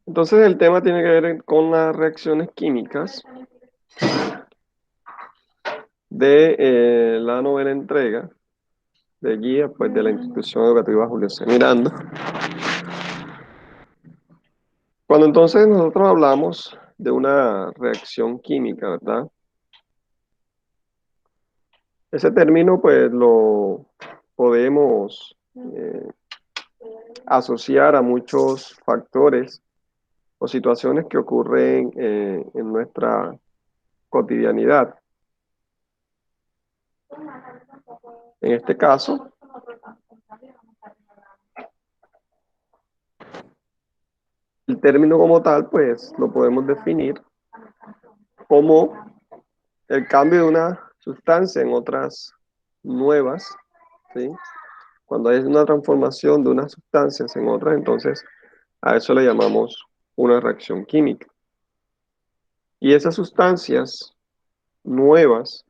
Entonces el tema tiene que ver con las reacciones químicas de la novena entrega de guía pues, de la institución educativa Julio C. Miranda. Cuando entonces nosotros hablamos de una reacción química, ¿verdad? Ese término pues lo podemos asociar a muchos factores o situaciones que ocurren en nuestra cotidianidad. En este caso, el término como tal, pues lo podemos definir como el cambio de una sustancia en otras nuevas, ¿sí? Cuando hay una transformación de unas sustancias en otras, entonces a eso le llamamos una reacción química. Y esas sustancias nuevas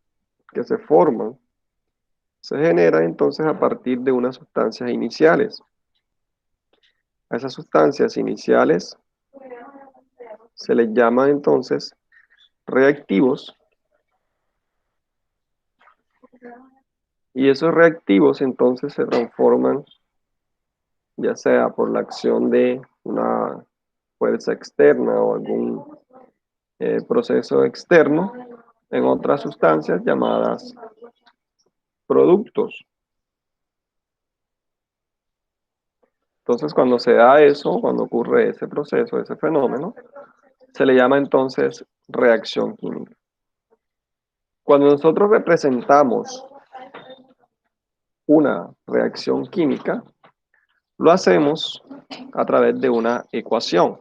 que se forman se generan entonces a partir de unas sustancias iniciales. A esas sustancias iniciales se les llama entonces reactivos y esos reactivos entonces se transforman ya sea por la acción de una fuerza externa o algún proceso externo en otras sustancias llamadas productos. Entonces, cuando se da eso, cuando ocurre ese proceso, ese fenómeno, se le llama entonces reacción química. Cuando nosotros representamos una reacción química, lo hacemos a través de una ecuación,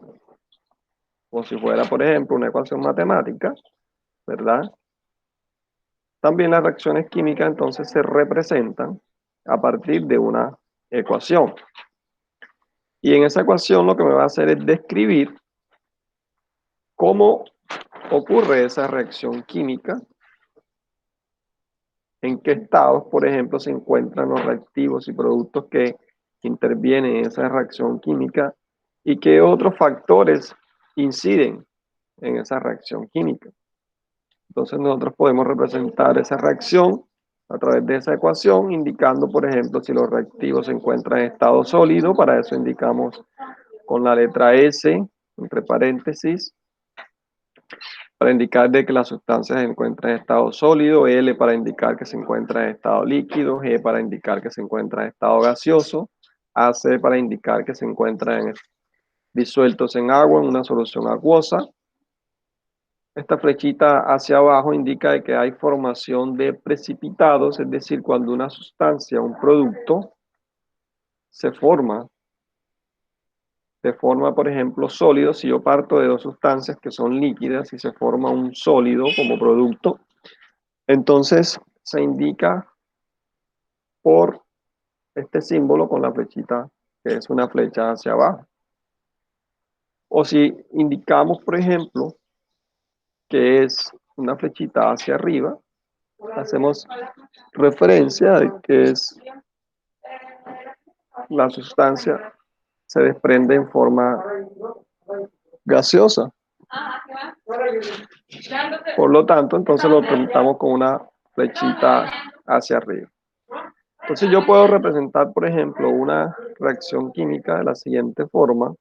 como si fuera, por ejemplo, una ecuación matemática, ¿verdad? También las reacciones químicas entonces se representan a partir de una ecuación. Y en esa ecuación lo que me va a hacer es describir cómo ocurre esa reacción química, en qué estados, por ejemplo, se encuentran los reactivos y productos que intervienen en esa reacción química y qué otros factores inciden en esa reacción química. Entonces nosotros podemos representar esa reacción a través de esa ecuación, indicando, por ejemplo, si los reactivos se encuentran en estado sólido, para eso indicamos con la letra S, entre paréntesis, para indicar de que la sustancia se encuentra en estado sólido, L para indicar que se encuentra en estado líquido, G para indicar que se encuentra en estado gaseoso, AC para indicar que se encuentran disueltos en agua en una solución acuosa. Esta flechita hacia abajo indica de que hay formación de precipitados, es decir, cuando una sustancia, un producto, se forma de forma, por ejemplo, sólido. Si yo parto de dos sustancias que son líquidas y se forma un sólido como producto, entonces se indica por este símbolo con la flechita, que es una flecha hacia abajo. O si indicamos, por ejemplo, que es una flechita hacia arriba, hacemos referencia de que es la sustancia se desprende en forma gaseosa. Por lo tanto, entonces lo representamos con una flechita hacia arriba. Entonces yo puedo representar, por ejemplo, una reacción química de la siguiente forma.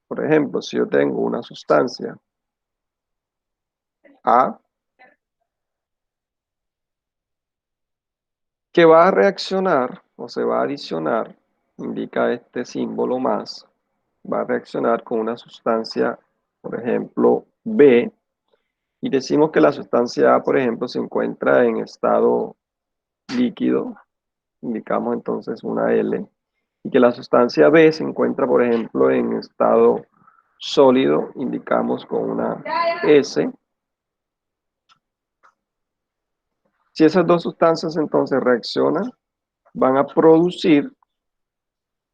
Por ejemplo, si yo tengo una sustancia A que va a reaccionar o se va a adicionar, indica este símbolo más, va a reaccionar con una sustancia, por ejemplo, B, y decimos que la sustancia A, por ejemplo, se encuentra en estado líquido, indicamos entonces una L, y que la sustancia B se encuentra, por ejemplo, en estado sólido, indicamos con una S. Si esas dos sustancias entonces reaccionan, van a producir,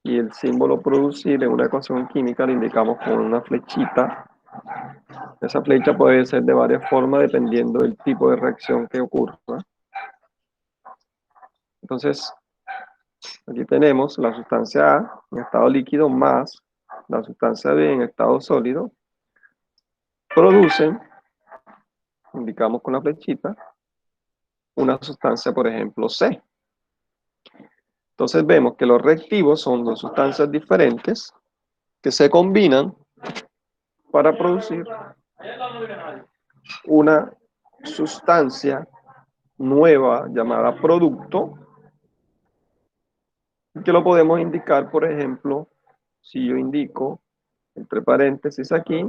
y el símbolo producir en una ecuación química lo indicamos con una flechita. Esa flecha puede ser de varias formas dependiendo del tipo de reacción que ocurra. Entonces, Aquí tenemos la sustancia A en estado líquido más la sustancia B en estado sólido. Producen, indicamos con la flechita, una sustancia, por ejemplo, C. Entonces vemos que los reactivos son dos sustancias diferentes que se combinan para producir una sustancia nueva llamada producto, que lo podemos indicar, por ejemplo, si yo indico entre paréntesis aquí,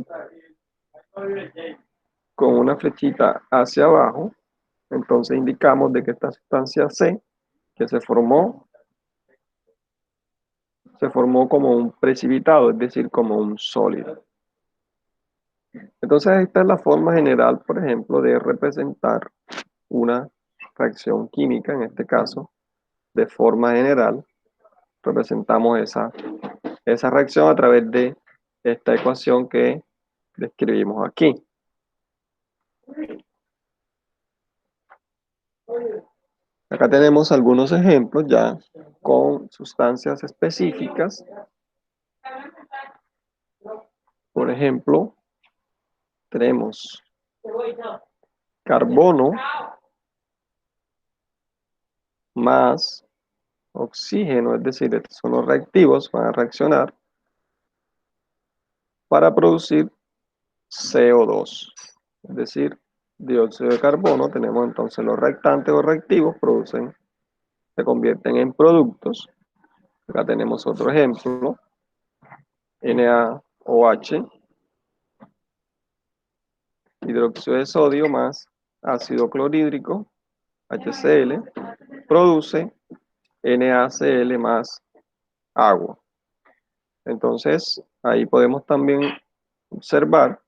con una flechita hacia abajo, entonces indicamos de que esta sustancia C, que se formó como un precipitado, es decir, como un sólido. Entonces esta es la forma general, por ejemplo, de representar una reacción química, en este caso, de forma general, representamos esa reacción a través de esta ecuación que describimos aquí. Acá tenemos algunos ejemplos ya con sustancias específicas. Por ejemplo, tenemos carbono más oxígeno, es decir, estos son los reactivos, van a reaccionar para producir CO2, es decir, dióxido de carbono. Tenemos entonces los reactantes o reactivos, se convierten en productos. Acá tenemos otro ejemplo, NaOH, hidróxido de sodio más ácido clorhídrico, HCl, produce NaCl más agua. Entonces, ahí podemos también observar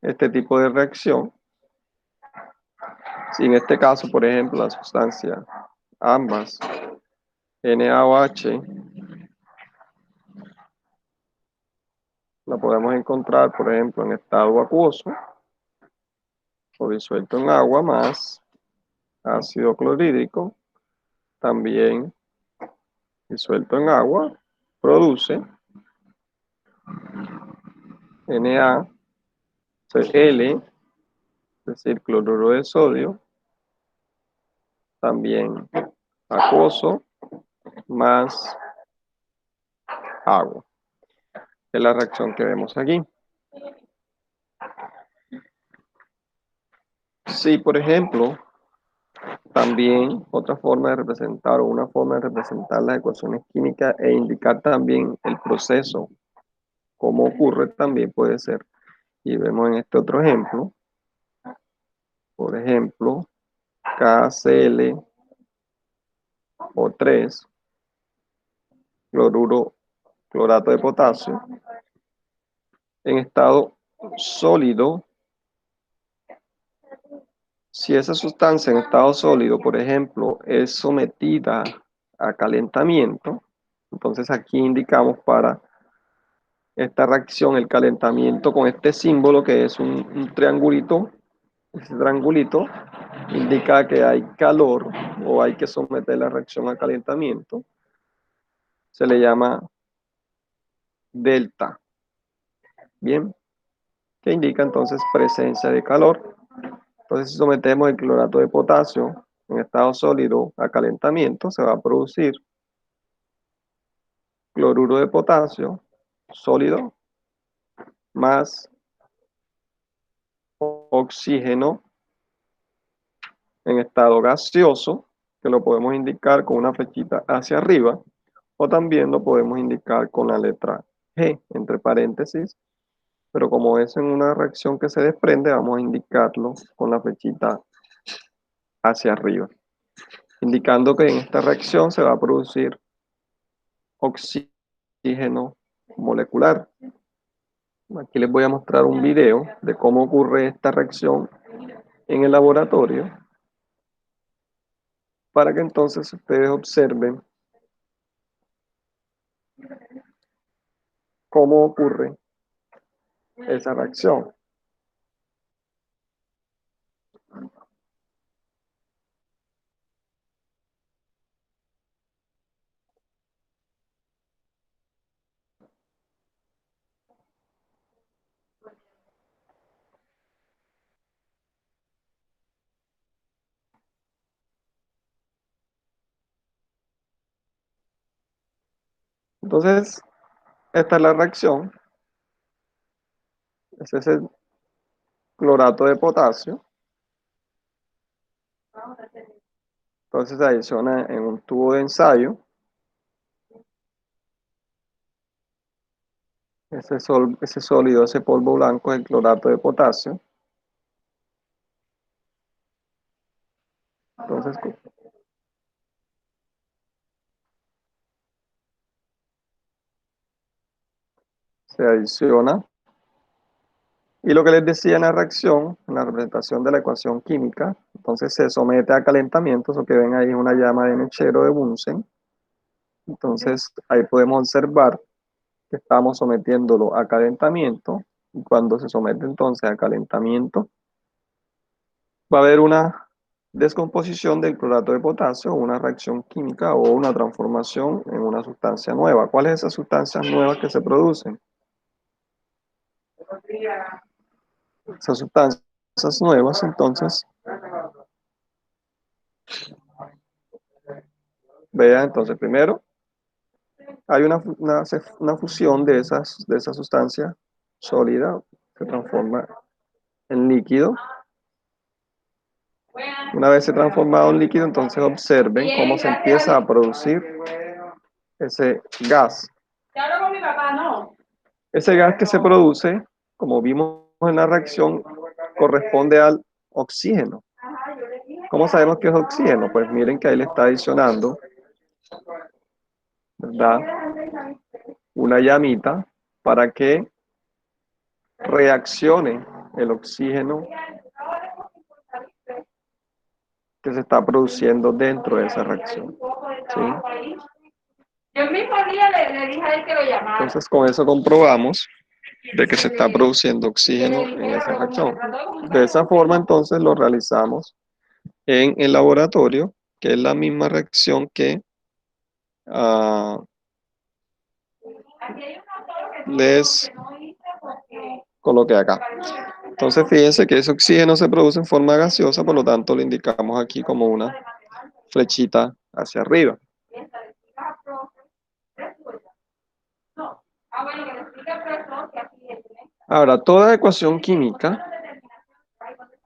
este tipo de reacción. Si en este caso, por ejemplo, la sustancia, ambas, NaOH, la podemos encontrar, por ejemplo, en estado acuoso o disuelto en agua más ácido clorhídrico, también disuelto en agua, produce NaCl, es decir, cloruro de sodio, también acuoso, más agua. Es la reacción que vemos aquí. Si, por ejemplo, también otra forma de representar o una forma de representar las ecuaciones químicas e indicar también el proceso, cómo ocurre, también puede ser. Y vemos en este otro ejemplo, por ejemplo, KCl O3, clorato de potasio, en estado sólido. Si esa sustancia en estado sólido, por ejemplo, es sometida a calentamiento, entonces aquí indicamos para esta reacción el calentamiento con este símbolo que es un triangulito. Ese triangulito indica que hay calor o hay que someter la reacción a calentamiento. Se le llama delta. Bien, que indica entonces presencia de calor. Entonces, si sometemos el clorato de potasio en estado sólido a calentamiento, se va a producir cloruro de potasio sólido más oxígeno en estado gaseoso, que lo podemos indicar con una flechita hacia arriba, o también lo podemos indicar con la letra G, entre paréntesis, pero como es en una reacción que se desprende, vamos a indicarlo con la flechita hacia arriba, indicando que en esta reacción se va a producir oxígeno molecular. Aquí les voy a mostrar un video de cómo ocurre esta reacción en el laboratorio, para que entonces ustedes observen cómo ocurre esa reacción. Entonces, esta es la reacción. Ese es el clorato de potasio. Entonces se adiciona en un tubo de ensayo. Ese sólido, ese polvo blanco es el clorato de potasio. Entonces se adiciona. Y lo que les decía en la reacción, en la representación de la ecuación química, entonces se somete a calentamiento. Eso que ven ahí es una llama de mechero de Bunsen. Entonces ahí podemos observar que estamos sometiéndolo a calentamiento. Y cuando se somete entonces a calentamiento, va a haber una descomposición del clorato de potasio, una reacción química o una transformación en una sustancia nueva. ¿Cuáles son esas sustancias nuevas que se producen? Esas sustancias nuevas, entonces, vean, entonces primero hay una fusión de esa sustancia sólida, se transforma en líquido. Una vez se transformado en líquido, entonces observen cómo se empieza a producir ese gas. Ese gas que se produce, como vimos en la reacción, corresponde al oxígeno. ¿Cómo sabemos que es oxígeno? Pues miren que ahí le está adicionando, ¿verdad?, una llamita para que reaccione el oxígeno que se está produciendo dentro de esa reacción. ¿Sí? Yo el mismo día le dije a él que lo llamara. Entonces con eso comprobamos de que se está produciendo oxígeno en esa reacción. De esa forma entonces lo realizamos en el laboratorio, que es la misma reacción que les coloqué acá. Entonces fíjense que ese oxígeno se produce en forma gaseosa, por lo tanto lo indicamos aquí como una flechita hacia arriba. Ahora, toda ecuación química,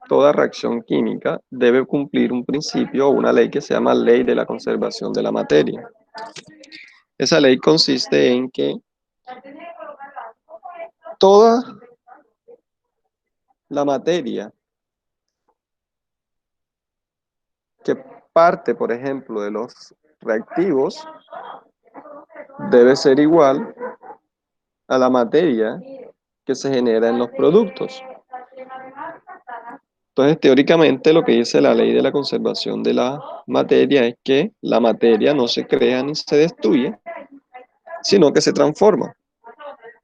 toda reacción química debe cumplir un principio o una ley que se llama ley de la conservación de la materia. Esa ley consiste en que toda la materia que parte, por ejemplo, de los reactivos debe ser igual a la materia que se genera en los productos. Entonces, teóricamente, lo que dice la ley de la conservación de la materia es que la materia no se crea ni se destruye, sino que se transforma.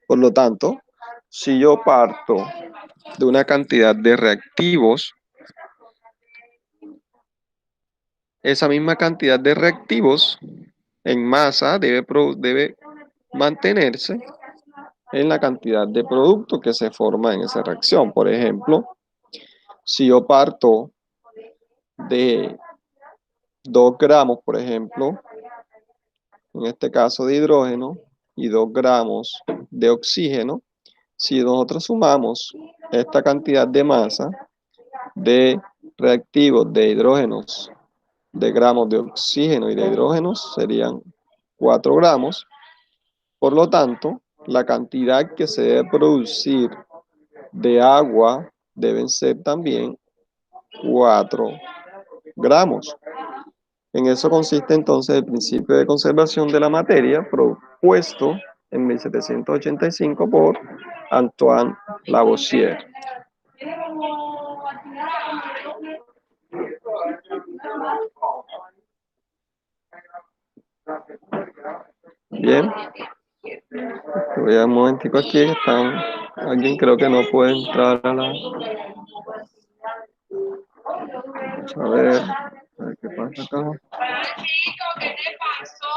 Por lo tanto, si yo parto de una cantidad de reactivos, esa misma cantidad de reactivos en masa debe mantenerse en la cantidad de producto que se forma en esa reacción. Por ejemplo, si yo parto de 2 gramos, por ejemplo, en este caso de hidrógeno, y 2 gramos de oxígeno, si nosotros sumamos esta cantidad de masa de reactivos de hidrógenos, de gramos de oxígeno y de hidrógenos, serían 4 gramos. Por lo tanto, la cantidad que se debe producir de agua deben ser también 4 gramos. En eso consiste entonces el principio de conservación de la materia propuesto en 1785 por Antoine Lavoisier. Bien, voy a un momentico aquí, alguien creo que no puede entrar a la... Vamos a ver qué pasa acá. ¿Qué te pasó?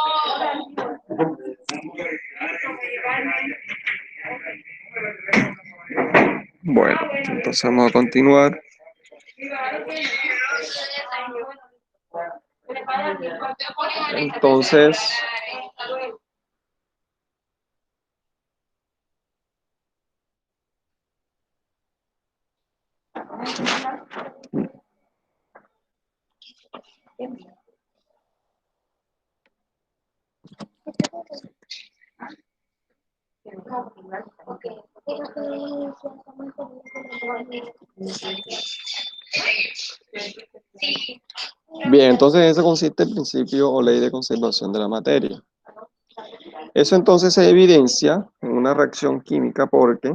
Bueno, entonces vamos a continuar. Entonces, Bien, entonces en eso consiste el principio o ley de conservación de la materia. Eso entonces se evidencia en una reacción química porque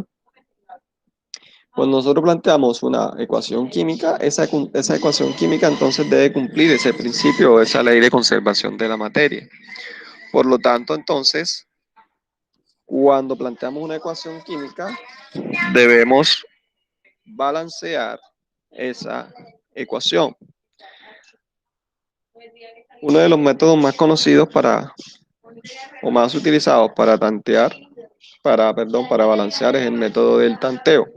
cuando nosotros planteamos una ecuación química, esa ecuación química entonces debe cumplir ese principio o esa ley de conservación de la materia. Por lo tanto, entonces, cuando planteamos una ecuación química, debemos balancear esa ecuación. Uno de los métodos más conocidos o más utilizados para para balancear es el método del tanteo.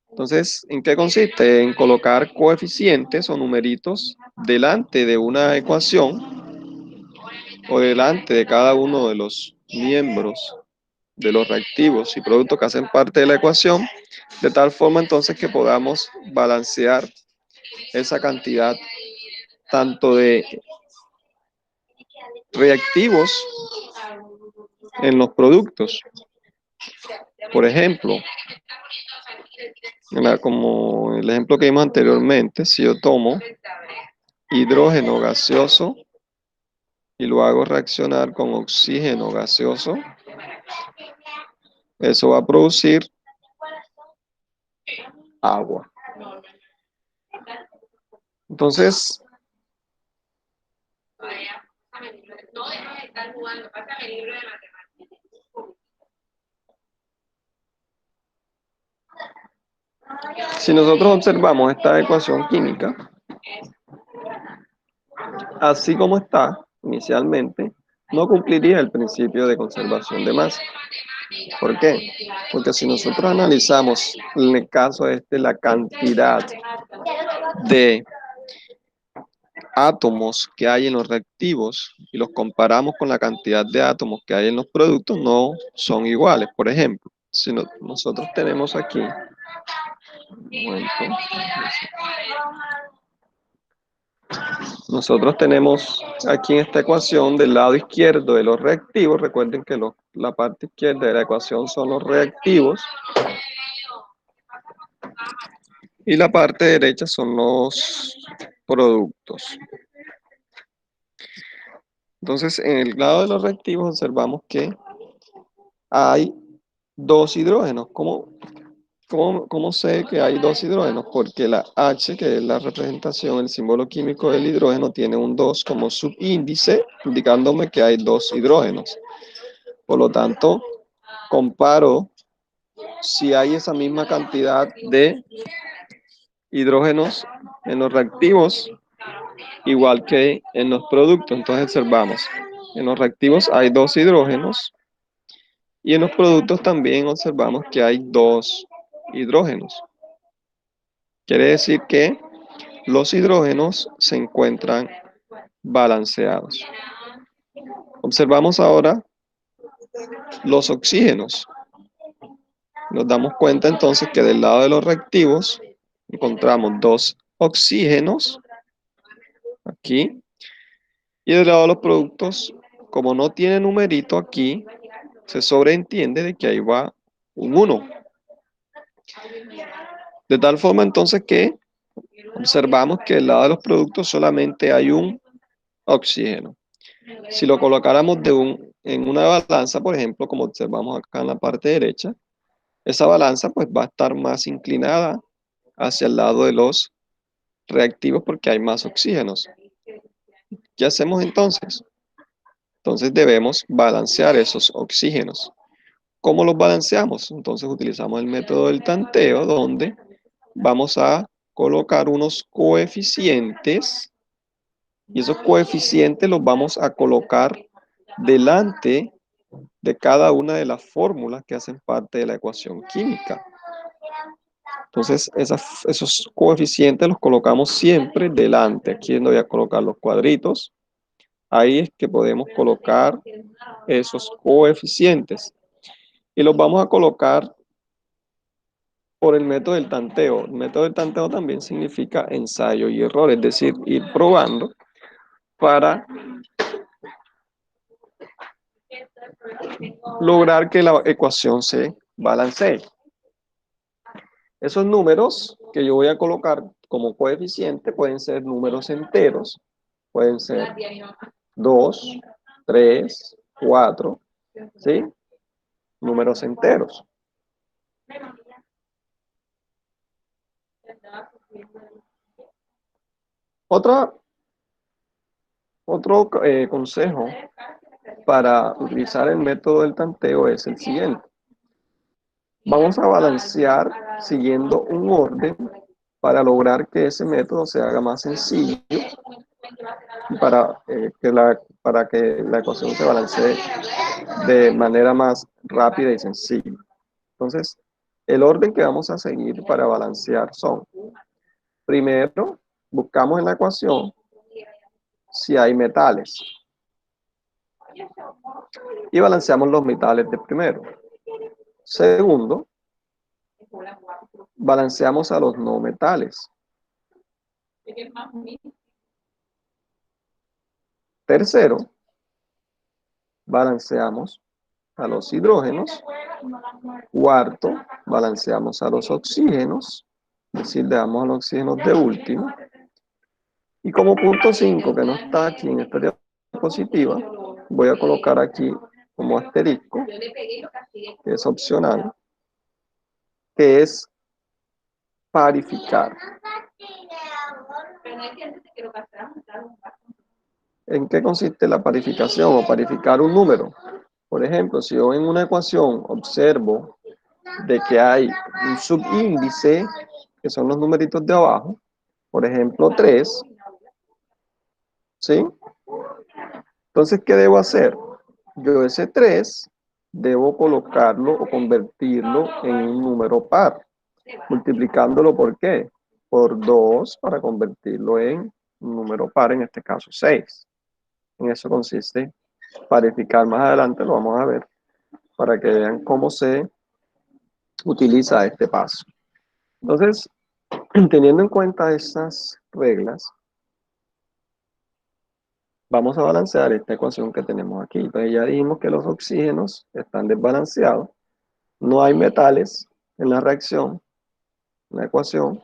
Entonces, ¿en qué consiste? En colocar coeficientes o numeritos delante de una ecuación o delante de cada uno de los miembros de los reactivos y productos que hacen parte de la ecuación, de tal forma entonces que podamos balancear esa cantidad tanto de reactivos en los productos. Por ejemplo, como el ejemplo que vimos anteriormente, si yo tomo hidrógeno gaseoso y lo hago reaccionar con oxígeno gaseoso, eso va a producir agua. Entonces, si nosotros observamos esta ecuación química, así como está inicialmente, no cumpliría el principio de conservación de masa. ¿Por qué? Porque si nosotros analizamos en el caso la cantidad de átomos que hay en los reactivos y los comparamos con la cantidad de átomos que hay en los productos, no son iguales. Por ejemplo, si nosotros tenemos aquí, un momento, nosotros tenemos aquí en esta ecuación del lado izquierdo de los reactivos, recuerden que la parte izquierda de la ecuación son los reactivos y la parte derecha son los productos. Entonces, en el lado de los reactivos observamos que hay dos hidrógenos. ¿Cómo sé que hay dos hidrógenos? Porque la H, que es la representación, el símbolo químico del hidrógeno, tiene un 2 como subíndice, indicándome que hay dos hidrógenos. Por lo tanto, comparo si hay esa misma cantidad de hidrógenos en los reactivos, igual que en los productos. Entonces observamos, en los reactivos hay dos hidrógenos y en los productos también observamos que hay dos hidrógenos. Quiere decir que los hidrógenos se encuentran balanceados. Observamos ahora los oxígenos. Nos damos cuenta entonces que del lado de los reactivos encontramos dos oxígenos aquí y del lado de los productos, como no tiene numerito aquí, se sobreentiende de que ahí va un 1. De tal forma entonces que observamos que del lado de los productos solamente hay un oxígeno. Si lo colocáramos en una balanza, por ejemplo, como observamos acá en la parte derecha, esa balanza pues va a estar más inclinada hacia el lado de los reactivos porque hay más oxígenos. ¿Qué hacemos entonces? Entonces debemos balancear esos oxígenos. ¿Cómo los balanceamos? Entonces utilizamos el método del tanteo donde vamos a colocar unos coeficientes y esos coeficientes los vamos a colocar delante de cada una de las fórmulas que hacen parte de la ecuación química. Entonces, esos coeficientes los colocamos siempre delante. Aquí es donde voy a colocar los cuadritos. Ahí es que podemos colocar esos coeficientes. Y los vamos a colocar por el método del tanteo. El método del tanteo también significa ensayo y error, es decir, ir probando para lograr que la ecuación se balancee. Esos números que yo voy a colocar como coeficiente pueden ser números enteros, pueden ser 2, 3, 4, ¿sí? Números enteros. Otro consejo para utilizar el método del tanteo es el siguiente. Vamos a balancear siguiendo un orden para lograr que ese método se haga más sencillo y para que la ecuación se balancee de manera más rápida y sencilla. Entonces, el orden que vamos a seguir para balancear son, primero, buscamos en la ecuación si hay metales y balanceamos los metales de primero. Segundo, balanceamos a los no metales. Tercero, balanceamos a los hidrógenos. Cuarto, balanceamos a los oxígenos, es decir, dejamos a los oxígenos de último. Y como punto 5, que no está aquí en esta diapositiva, voy a colocar aquí como asterisco, que es opcional, que es parificar. ¿En qué consiste la parificación o parificar un número? Por ejemplo, si yo en una ecuación observo de que hay un subíndice, que son los numeritos de abajo, por ejemplo 3, ¿sí? Entonces, ¿qué debo hacer? Yo ese 3 debo colocarlo o convertirlo en un número par, multiplicándolo ¿por qué? Por 2 para convertirlo en un número par, en este caso 6. En eso consiste parificar. Más adelante lo vamos a ver para que vean cómo se utiliza este paso. Entonces, teniendo en cuenta estas reglas, vamos a balancear esta ecuación que tenemos aquí. Entonces ya dijimos que los oxígenos están desbalanceados, no hay metales en la reacción, en la ecuación,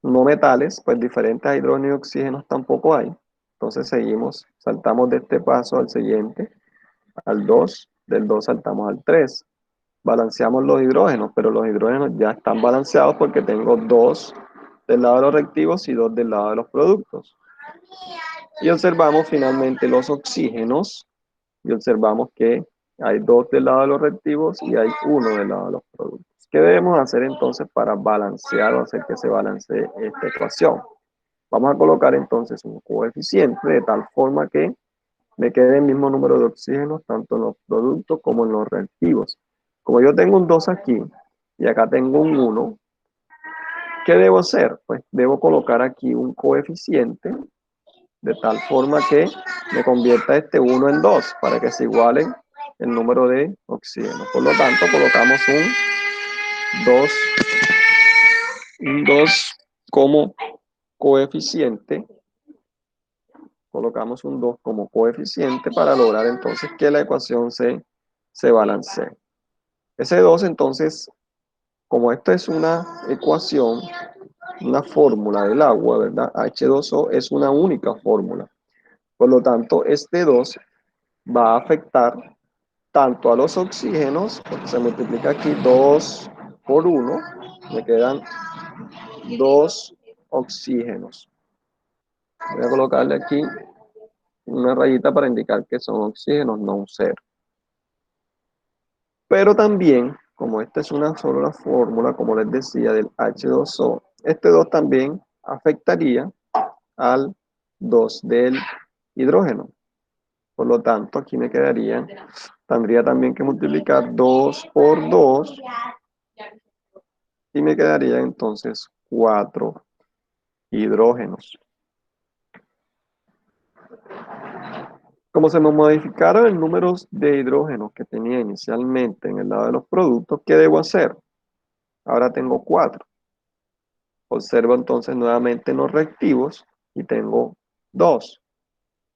no metales, pues diferentes a hidrógeno y oxígenos tampoco hay. Entonces seguimos, saltamos de este paso al siguiente, al 2, del 2 saltamos al 3. Balanceamos los hidrógenos, pero los hidrógenos ya están balanceados porque tengo 2 del lado de los reactivos y 2 del lado de los productos. Y observamos finalmente los oxígenos y observamos que hay 2 del lado de los reactivos y hay 1 del lado de los productos. ¿Qué debemos hacer entonces para balancear o hacer que se balancee esta ecuación? Vamos a colocar entonces un coeficiente de tal forma que me quede el mismo número de oxígenos tanto en los productos como en los reactivos. Como yo tengo un 2 aquí y acá tengo un 1, ¿qué debo hacer? Pues debo colocar aquí un coeficiente de tal forma que me convierta este 1 en 2 para que se igualen el número de oxígenos. Por lo tanto, colocamos un 2 como coeficiente. Colocamos un 2 como coeficiente para lograr entonces que la ecuación se balancee. Ese 2 entonces, como esto es una ecuación, una fórmula del agua, ¿verdad? H2O es una única fórmula. Por lo tanto, este 2 va a afectar tanto a los oxígenos, porque se multiplica aquí 2 por 1, me quedan 2 oxígenos. Voy a colocarle aquí una rayita para indicar que son oxígenos, no un cero. Pero también, como esta es una sola fórmula, como les decía, del H2O, este 2 también afectaría al 2 del hidrógeno. Por lo tanto, aquí me quedaría, tendría también que multiplicar 2 por 2 y me quedaría entonces 4 hidrógenos. Como se me modificaron el número de hidrógenos que tenía inicialmente en el lado de los productos, ¿qué debo hacer? Ahora tengo 4. Observo entonces nuevamente los reactivos y tengo 2.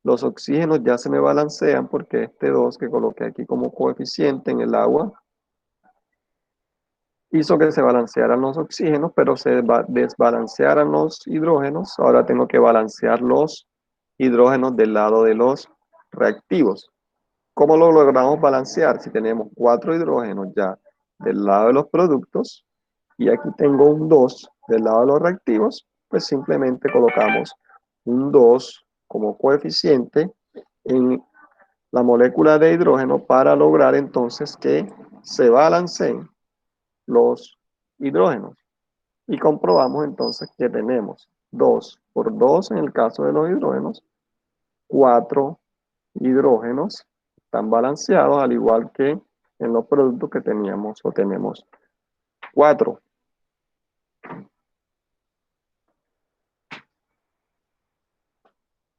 Los oxígenos ya se me balancean porque este 2 que coloqué aquí como coeficiente en el agua hizo que se balancearan los oxígenos, pero se desbalancearan los hidrógenos. Ahora tengo que balancear los hidrógenos del lado de los reactivos. ¿Cómo lo logramos balancear? Si tenemos 4 hidrógenos ya del lado de los productos y aquí tengo un 2 del lado de los reactivos, pues simplemente colocamos un 2 como coeficiente en la molécula de hidrógeno para lograr entonces que se balanceen los hidrógenos. Y comprobamos entonces que tenemos 2 por 2 en el caso de los hidrógenos, 4 hidrógenos están balanceados al igual que en los productos que teníamos o tenemos 4.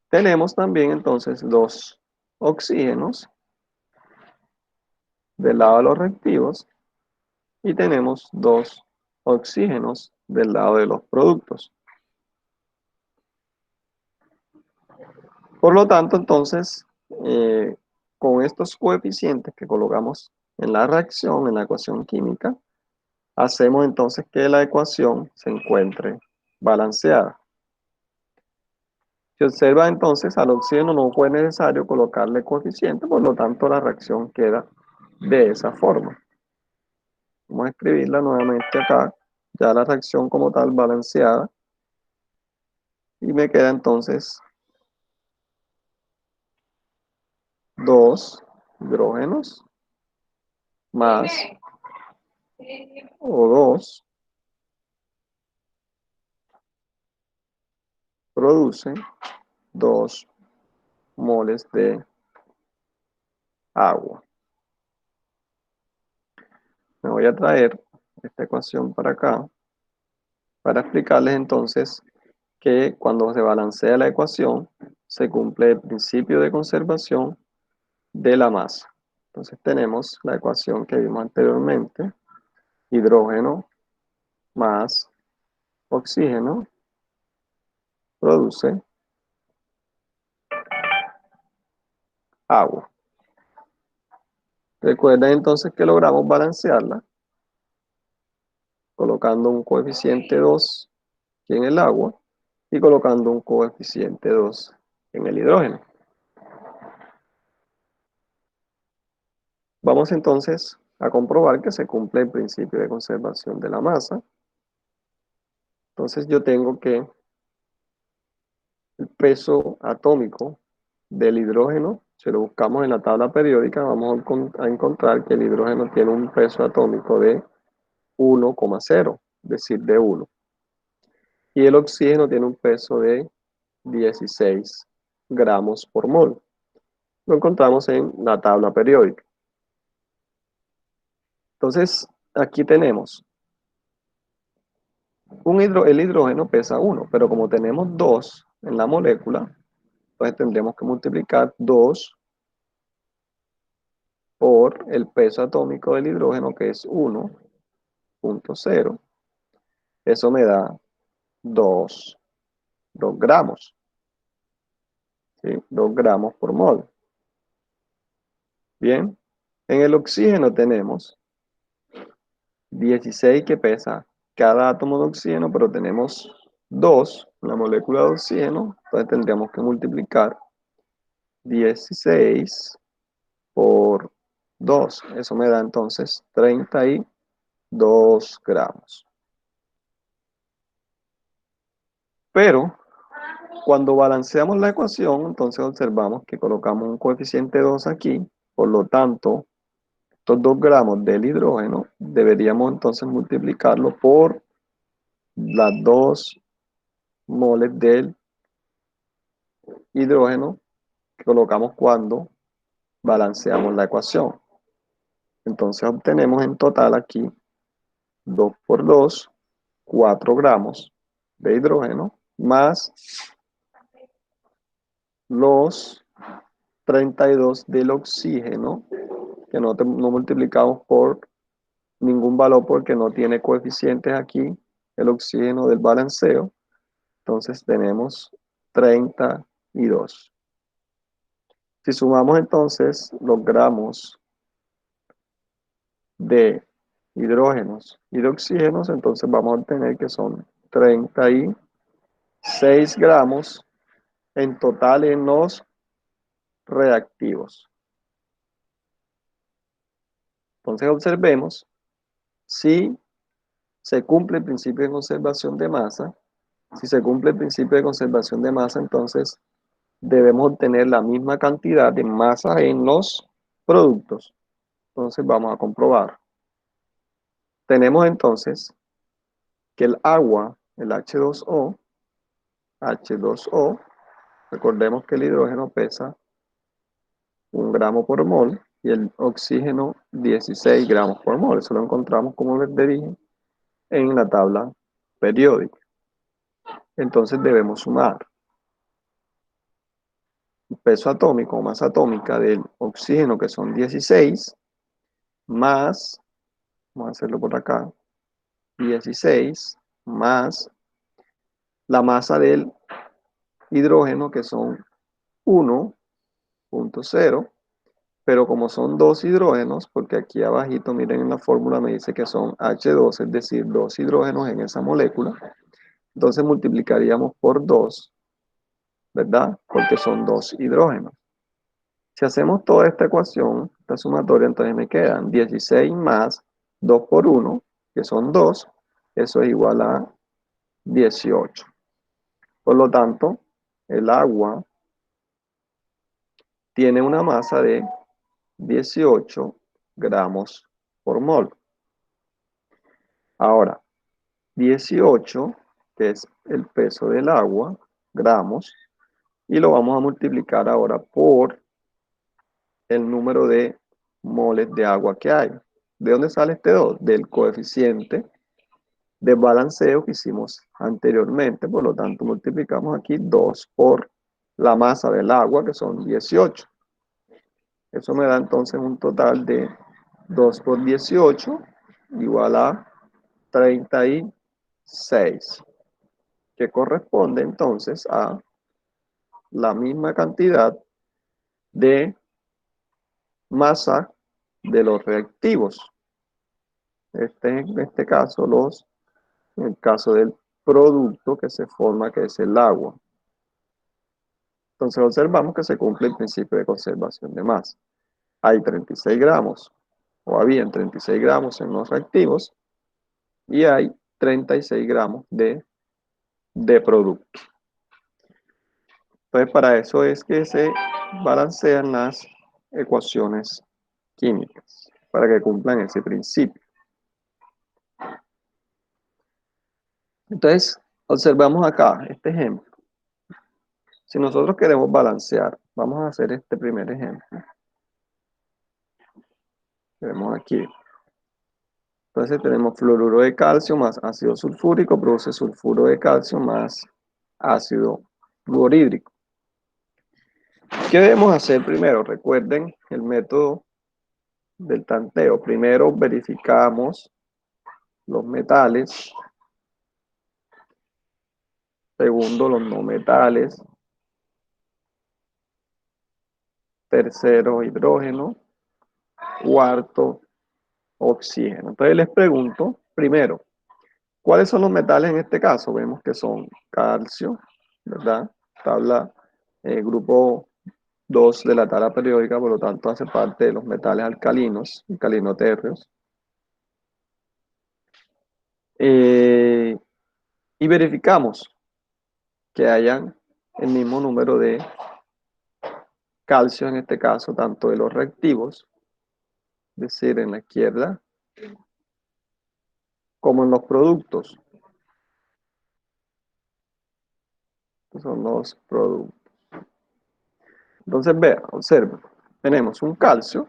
Tenemos también entonces 2 oxígenos del lado de los reactivos y tenemos 2 oxígenos del lado de los productos. Por lo tanto, entonces, con estos coeficientes que colocamos en la reacción, en la ecuación química, hacemos entonces que la ecuación se encuentre balanceada. Si observa entonces, al oxígeno no fue necesario colocarle coeficiente, por lo tanto la reacción queda de esa forma. Vamos a escribirla nuevamente acá, ya la reacción como tal balanceada, y me queda entonces 2 hidrógenos más O2 produce 2 moles de agua. Me voy a traer esta ecuación para acá para explicarles entonces que cuando se balancea la ecuación se cumple el principio de conservación de la masa. Entonces tenemos la ecuación que vimos anteriormente, hidrógeno más oxígeno produce agua. Recuerden entonces que logramos balancearla colocando un coeficiente 2 en el agua y colocando un coeficiente 2 en el hidrógeno. Vamos entonces a comprobar que se cumple el principio de conservación de la masa. Entonces yo tengo que el peso atómico del hidrógeno, si lo buscamos en la tabla periódica, vamos a encontrar que el hidrógeno tiene un peso atómico de 1,0, es decir, de 1. Y el oxígeno tiene un peso de 16 gramos por mol. Lo encontramos en la tabla periódica. Entonces, aquí tenemos el hidrógeno pesa 1, pero como tenemos 2 en la molécula, entonces tendremos que multiplicar 2 por el peso atómico del hidrógeno, que es 1,0. Eso me da 2 gramos, ¿sí? 2 gramos por mol. Bien, en el oxígeno tenemos 16 que pesa cada átomo de oxígeno, pero tenemos 2 en la molécula de oxígeno, entonces tendríamos que multiplicar 16 por 2. Eso me da entonces 32 gramos. Pero cuando balanceamos la ecuación, entonces observamos que colocamos un coeficiente 2 aquí, por lo tanto, estos 2 gramos del hidrógeno deberíamos entonces multiplicarlo por las 2 moles del hidrógeno que colocamos cuando balanceamos la ecuación. Entonces obtenemos en total aquí 2 por 2, 4 gramos de hidrógeno más los 32 del oxígeno que no multiplicamos por ningún valor porque no tiene coeficientes aquí el oxígeno del balanceo. Entonces tenemos 32. Si sumamos entonces los gramos de hidrógenos y de oxígenos, entonces vamos a obtener que son 36 gramos en total en los reactivos. Entonces observemos si se cumple el principio de conservación de masa. Si se cumple el principio de conservación de masa, entonces debemos obtener la misma cantidad de masa en los productos. Entonces vamos a comprobar. Tenemos entonces que el agua, el H2O, recordemos que el hidrógeno pesa 1 gramo por mol y el oxígeno 16 gramos por mol. Eso lo encontramos, como les dije, en la tabla periódica. Entonces debemos sumar el peso atómico o masa atómica del oxígeno, que son 16, más, vamos a hacerlo por acá, 16, más la masa del hidrógeno, que son 1,0, pero como son dos hidrógenos, porque aquí abajito, miren en la fórmula, me dice que son H2, es decir, dos hidrógenos en esa molécula, entonces multiplicaríamos por 2, ¿verdad? Porque son dos hidrógenos. Si hacemos toda esta ecuación, esta sumatoria, entonces me quedan 16 más 2 por 1, que son 2, eso es igual a 18. Por lo tanto, el agua tiene una masa de 18 gramos por mol. Ahora, 18, que es el peso del agua, gramos, y lo vamos a multiplicar ahora por el número de moles de agua que hay. ¿De dónde sale este 2? Del coeficiente de balanceo que hicimos anteriormente, por lo tanto multiplicamos aquí 2 por la masa del agua, que son 18. Eso me da entonces un total de 2 por 18 igual a 36, que corresponde entonces a la misma cantidad de masa de los reactivos. En este caso, en el caso del producto que se forma, que es el agua. Entonces observamos que se cumple el principio de conservación de masa. Hay 36 gramos, o habían 36 gramos en los reactivos, y hay 36 gramos de producto. Entonces para eso es que se balancean las ecuaciones químicas, para que cumplan ese principio. Entonces, observamos acá este ejemplo. Si nosotros queremos balancear, vamos a hacer este primer ejemplo. Vemos aquí. Entonces tenemos fluoruro de calcio más ácido sulfúrico, produce sulfuro de calcio más ácido fluorhídrico. ¿Qué debemos hacer primero? Recuerden el método del tanteo. Primero verificamos los metales. Segundo, los no metales. Tercero, hidrógeno. Cuarto, oxígeno. Entonces les pregunto, primero, ¿cuáles son los metales en este caso? Vemos que son calcio, ¿verdad? Tabla, grupo 2 de la tabla periódica, por lo tanto hace parte de los metales alcalinos, alcalinotérreos. Y verificamos que hayan el mismo número de calcio, en este caso, tanto de los reactivos, es decir, en la izquierda, como en los productos. Estos son los productos. Entonces, vean, observen. Tenemos un calcio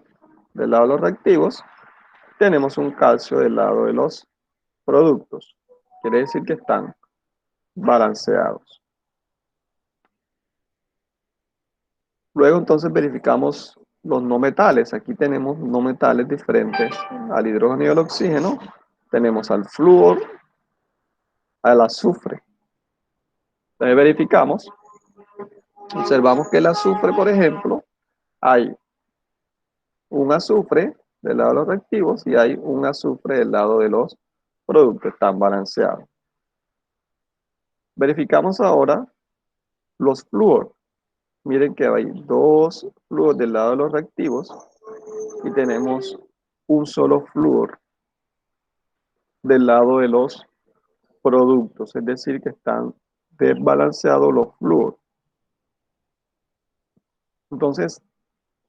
del lado de los reactivos, tenemos un calcio del lado de los productos. Quiere decir que están balanceados. Luego entonces verificamos los no metales. Aquí tenemos no metales diferentes al hidrógeno y al oxígeno. Tenemos al flúor, al azufre. Entonces verificamos, observamos que el azufre, por ejemplo, hay un azufre del lado de los reactivos y hay un azufre del lado de los productos, están balanceados. Verificamos ahora los flúor. Miren que hay dos flúor del lado de los reactivos y tenemos un solo flúor del lado de los productos, es decir, que están desbalanceados los flúor. Entonces,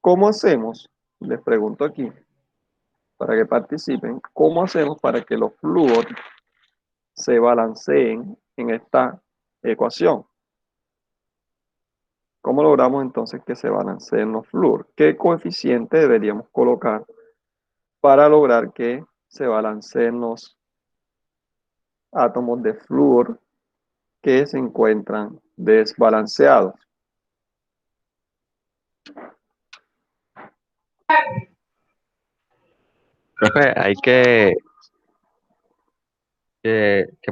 ¿cómo hacemos? Les pregunto aquí, para que participen, ¿cómo hacemos para que los flúor se balanceen en esta ecuación? ¿Cómo logramos entonces que se balanceen los flúor? ¿Qué coeficiente deberíamos colocar para lograr que se balanceen los átomos de flúor que se encuentran desbalanceados? Profe, hay que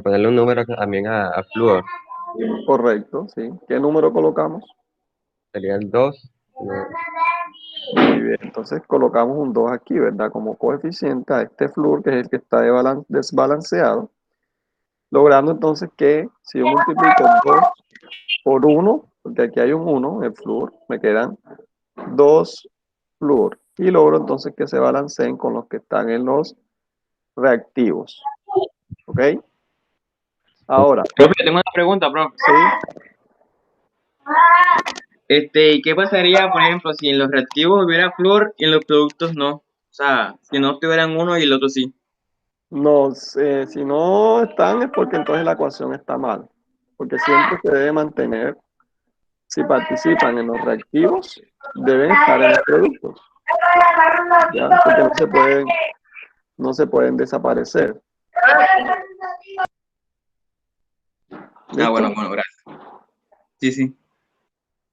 ponerle un número también a flúor. Correcto, ¿sí? ¿Qué número colocamos? Sería el 2. Muy bien, entonces colocamos un 2 aquí, ¿verdad? Como coeficiente a este flúor, que es el que está desbalanceado, logrando entonces que si yo multiplico 2 por 1, porque aquí hay un 1, el flúor, me quedan 2 flúor. Y logro entonces que se balanceen con los que están en los reactivos. ¿Ok? Ahora, Profe, tengo una pregunta, profe. ¿sí? ¿Qué pasaría, por ejemplo, si en los reactivos hubiera flúor y en los productos no? O sea, si no tuvieran uno y el otro sí. No, si no están es porque entonces la ecuación está mal. Porque siempre se debe mantener, si participan en los reactivos, deben estar en los productos. ¿Ya? Porque no se pueden desaparecer. Ah, ¿Listo? bueno, gracias. Sí, sí.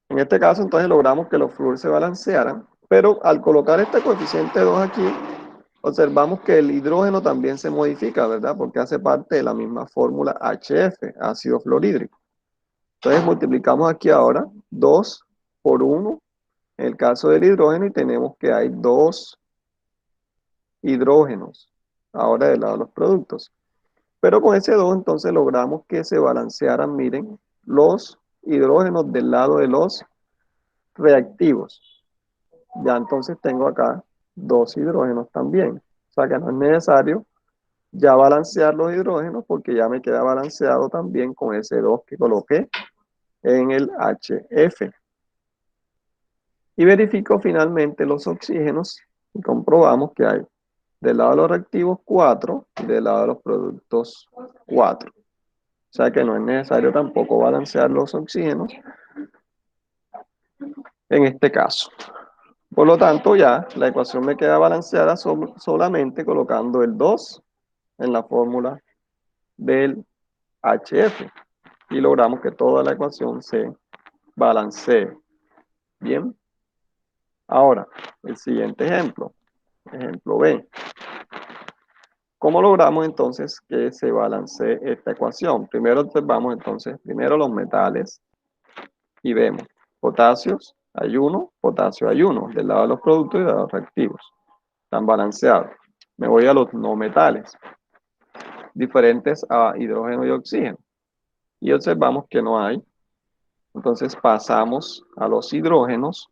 En este caso, entonces logramos que los flúor se balancearan, pero al colocar este coeficiente 2 aquí, observamos que el hidrógeno también se modifica, ¿verdad? Porque hace parte de la misma fórmula HF, ácido fluorhídrico. Entonces multiplicamos aquí ahora 2 por 1 en el caso del hidrógeno y tenemos que hay 2 hidrógenos ahora del lado de los productos. Pero con ese 2 entonces logramos que se balancearan, miren, los hidrógenos del lado de los reactivos. Ya entonces tengo acá 2 hidrógenos también. O sea que no es necesario ya balancear los hidrógenos porque ya me queda balanceado también con ese 2 que coloqué en el HF. Y verifico finalmente los oxígenos y comprobamos que hay del lado de los reactivos 4 y del lado de los productos 4. O sea que no es necesario tampoco balancear los oxígenos en este caso. Por lo tanto, ya la ecuación me queda balanceada solamente colocando el 2 en la fórmula del HF y logramos que toda la ecuación se balancee. Bien. Ahora, el siguiente ejemplo. Ejemplo B. ¿Cómo logramos entonces que se balancee esta ecuación? Primero observamos entonces, primero los metales y vemos potasios, potasio hay uno, del lado de los productos y de los reactivos. Están balanceados. Me voy a los no metales, diferentes a hidrógeno y oxígeno. Y observamos que no hay. Entonces pasamos a los hidrógenos.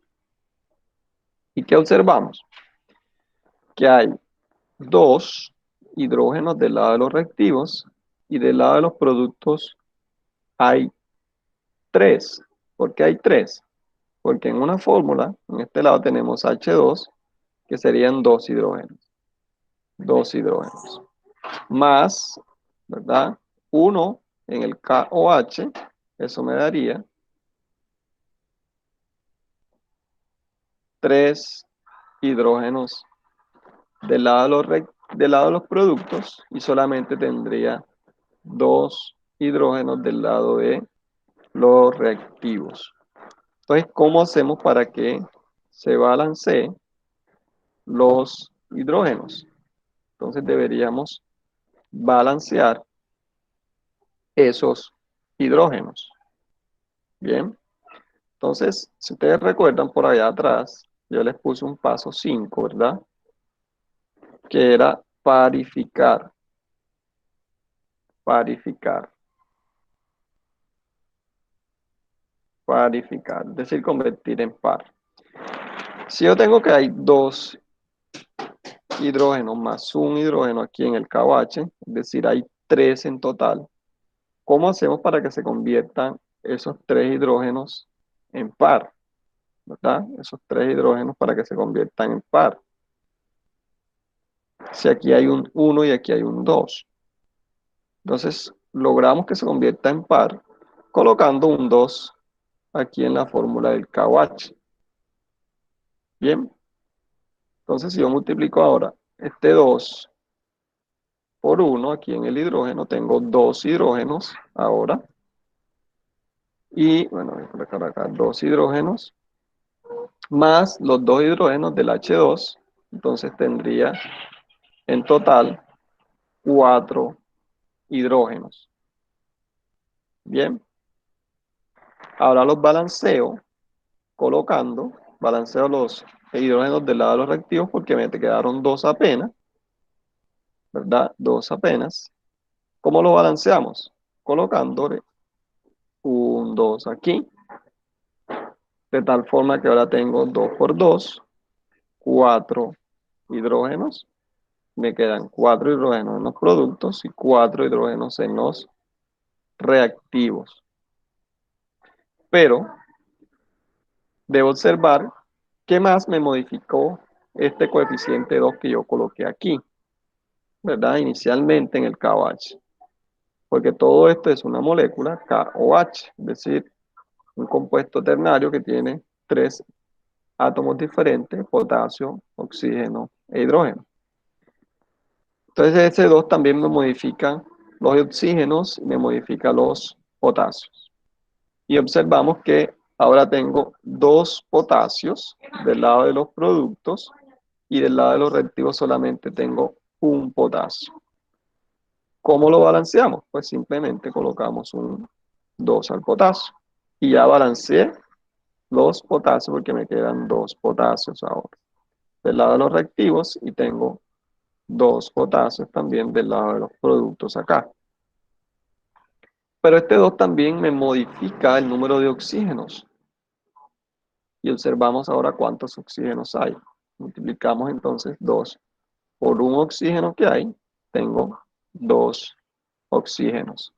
¿Y qué observamos? Que hay 2 hidrógenos del lado de los reactivos y del lado de los productos hay 3. ¿Por qué hay 3? Porque en una fórmula, en este lado tenemos H2, que serían 2 hidrógenos. 2 hidrógenos. Más, ¿verdad? 1 en el KOH, eso me daría 3 hidrógenos del lado de los productos y solamente tendría 2 hidrógenos del lado de los reactivos. Entonces, ¿cómo hacemos para que se balancee los hidrógenos. Entonces deberíamos balancear esos hidrógenos. Bien. Entonces, si ustedes recuerdan por allá atrás, yo les puse un paso 5, ¿verdad? Que era parificar. Parificar. Parificar, es decir, convertir en par. Si yo tengo que hay dos hidrógenos más un hidrógeno aquí en el KOH, es decir, hay 3 en total, ¿cómo hacemos para que se conviertan esos 3 hidrógenos en par? ¿Verdad? Esos 3 hidrógenos para que se conviertan en par. Si aquí hay un 1 y aquí hay un 2. Entonces, logramos que se convierta en par colocando un 2 aquí en la fórmula del KOH. Bien. Entonces, si yo multiplico ahora este 2 por 1 aquí en el hidrógeno, tengo 2 hidrógenos ahora. Y, bueno, voy a colocar acá 2 hidrógenos más los 2 hidrógenos del H2. Entonces tendría en total 4 hidrógenos. Bien. Ahora los balanceo colocando, balanceo los hidrógenos del lado de los reactivos porque me quedaron 2 apenas, ¿verdad? 2 apenas. ¿Cómo lo balanceamos? Colocándole un 2 aquí, de tal forma que ahora tengo 2 por 2, 4 hidrógenos. Me quedan 4 hidrógenos en los productos y 4 hidrógenos en los reactivos. Pero debo observar qué más me modificó este coeficiente 2 que yo coloqué aquí, ¿verdad? Inicialmente en el KOH. Porque todo esto es una molécula KOH, es decir, un compuesto ternario que tiene 3 átomos diferentes, potasio, oxígeno e hidrógeno. Entonces ese 2 también me modifica los oxígenos y me modifica los potasios. Y observamos que ahora tengo 2 potasios del lado de los productos y del lado de los reactivos solamente tengo un potasio. ¿Cómo lo balanceamos? Pues simplemente colocamos un 2 al potasio y ya balanceé los potasios porque me quedan 2 potasios ahora del lado de los reactivos y tengo 2 potasios también del lado de los productos acá. Pero este 2 también me modifica el número de oxígenos. Y observamos ahora cuántos oxígenos hay. Multiplicamos entonces 2 por un oxígeno que hay, tengo 2 oxígenos.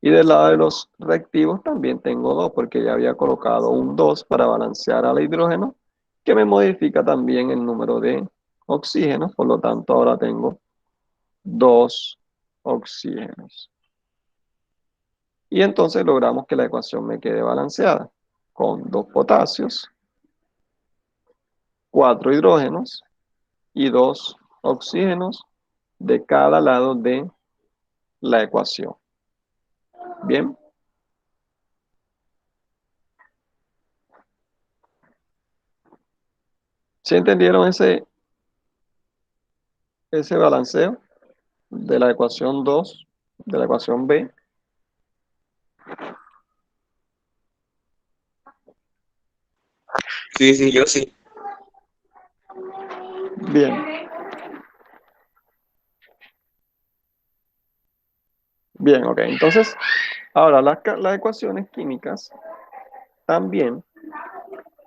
Y del lado de los reactivos también tengo 2 porque ya había colocado un 2 para balancear al hidrógeno, que me modifica también el número de oxígenos, por lo tanto ahora tengo 2 oxígenos. Y entonces logramos que la ecuación me quede balanceada con 2 potasios, 4 hidrógenos y 2 oxígenos de cada lado de la ecuación. Bien. ¿Sí entendieron ese balanceo de la ecuación 2, de la ecuación B? Sí, yo sí. Bien. Bien, ok. Entonces, ahora las ecuaciones químicas también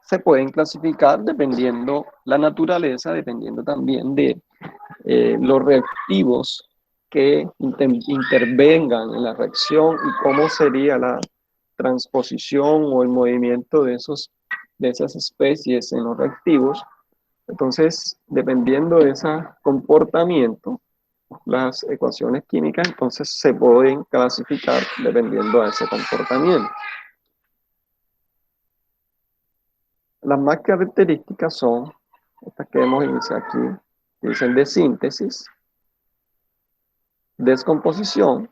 se pueden clasificar dependiendo la naturaleza, dependiendo también de los reactivos que intervengan en la reacción y cómo sería la transposición o el movimiento de esas especies en los reactivos. Entonces, dependiendo de ese comportamiento, las ecuaciones químicas entonces se pueden clasificar dependiendo de ese comportamiento. Las más características son estas que hemos iniciado aquí, que dicen de síntesis, descomposición,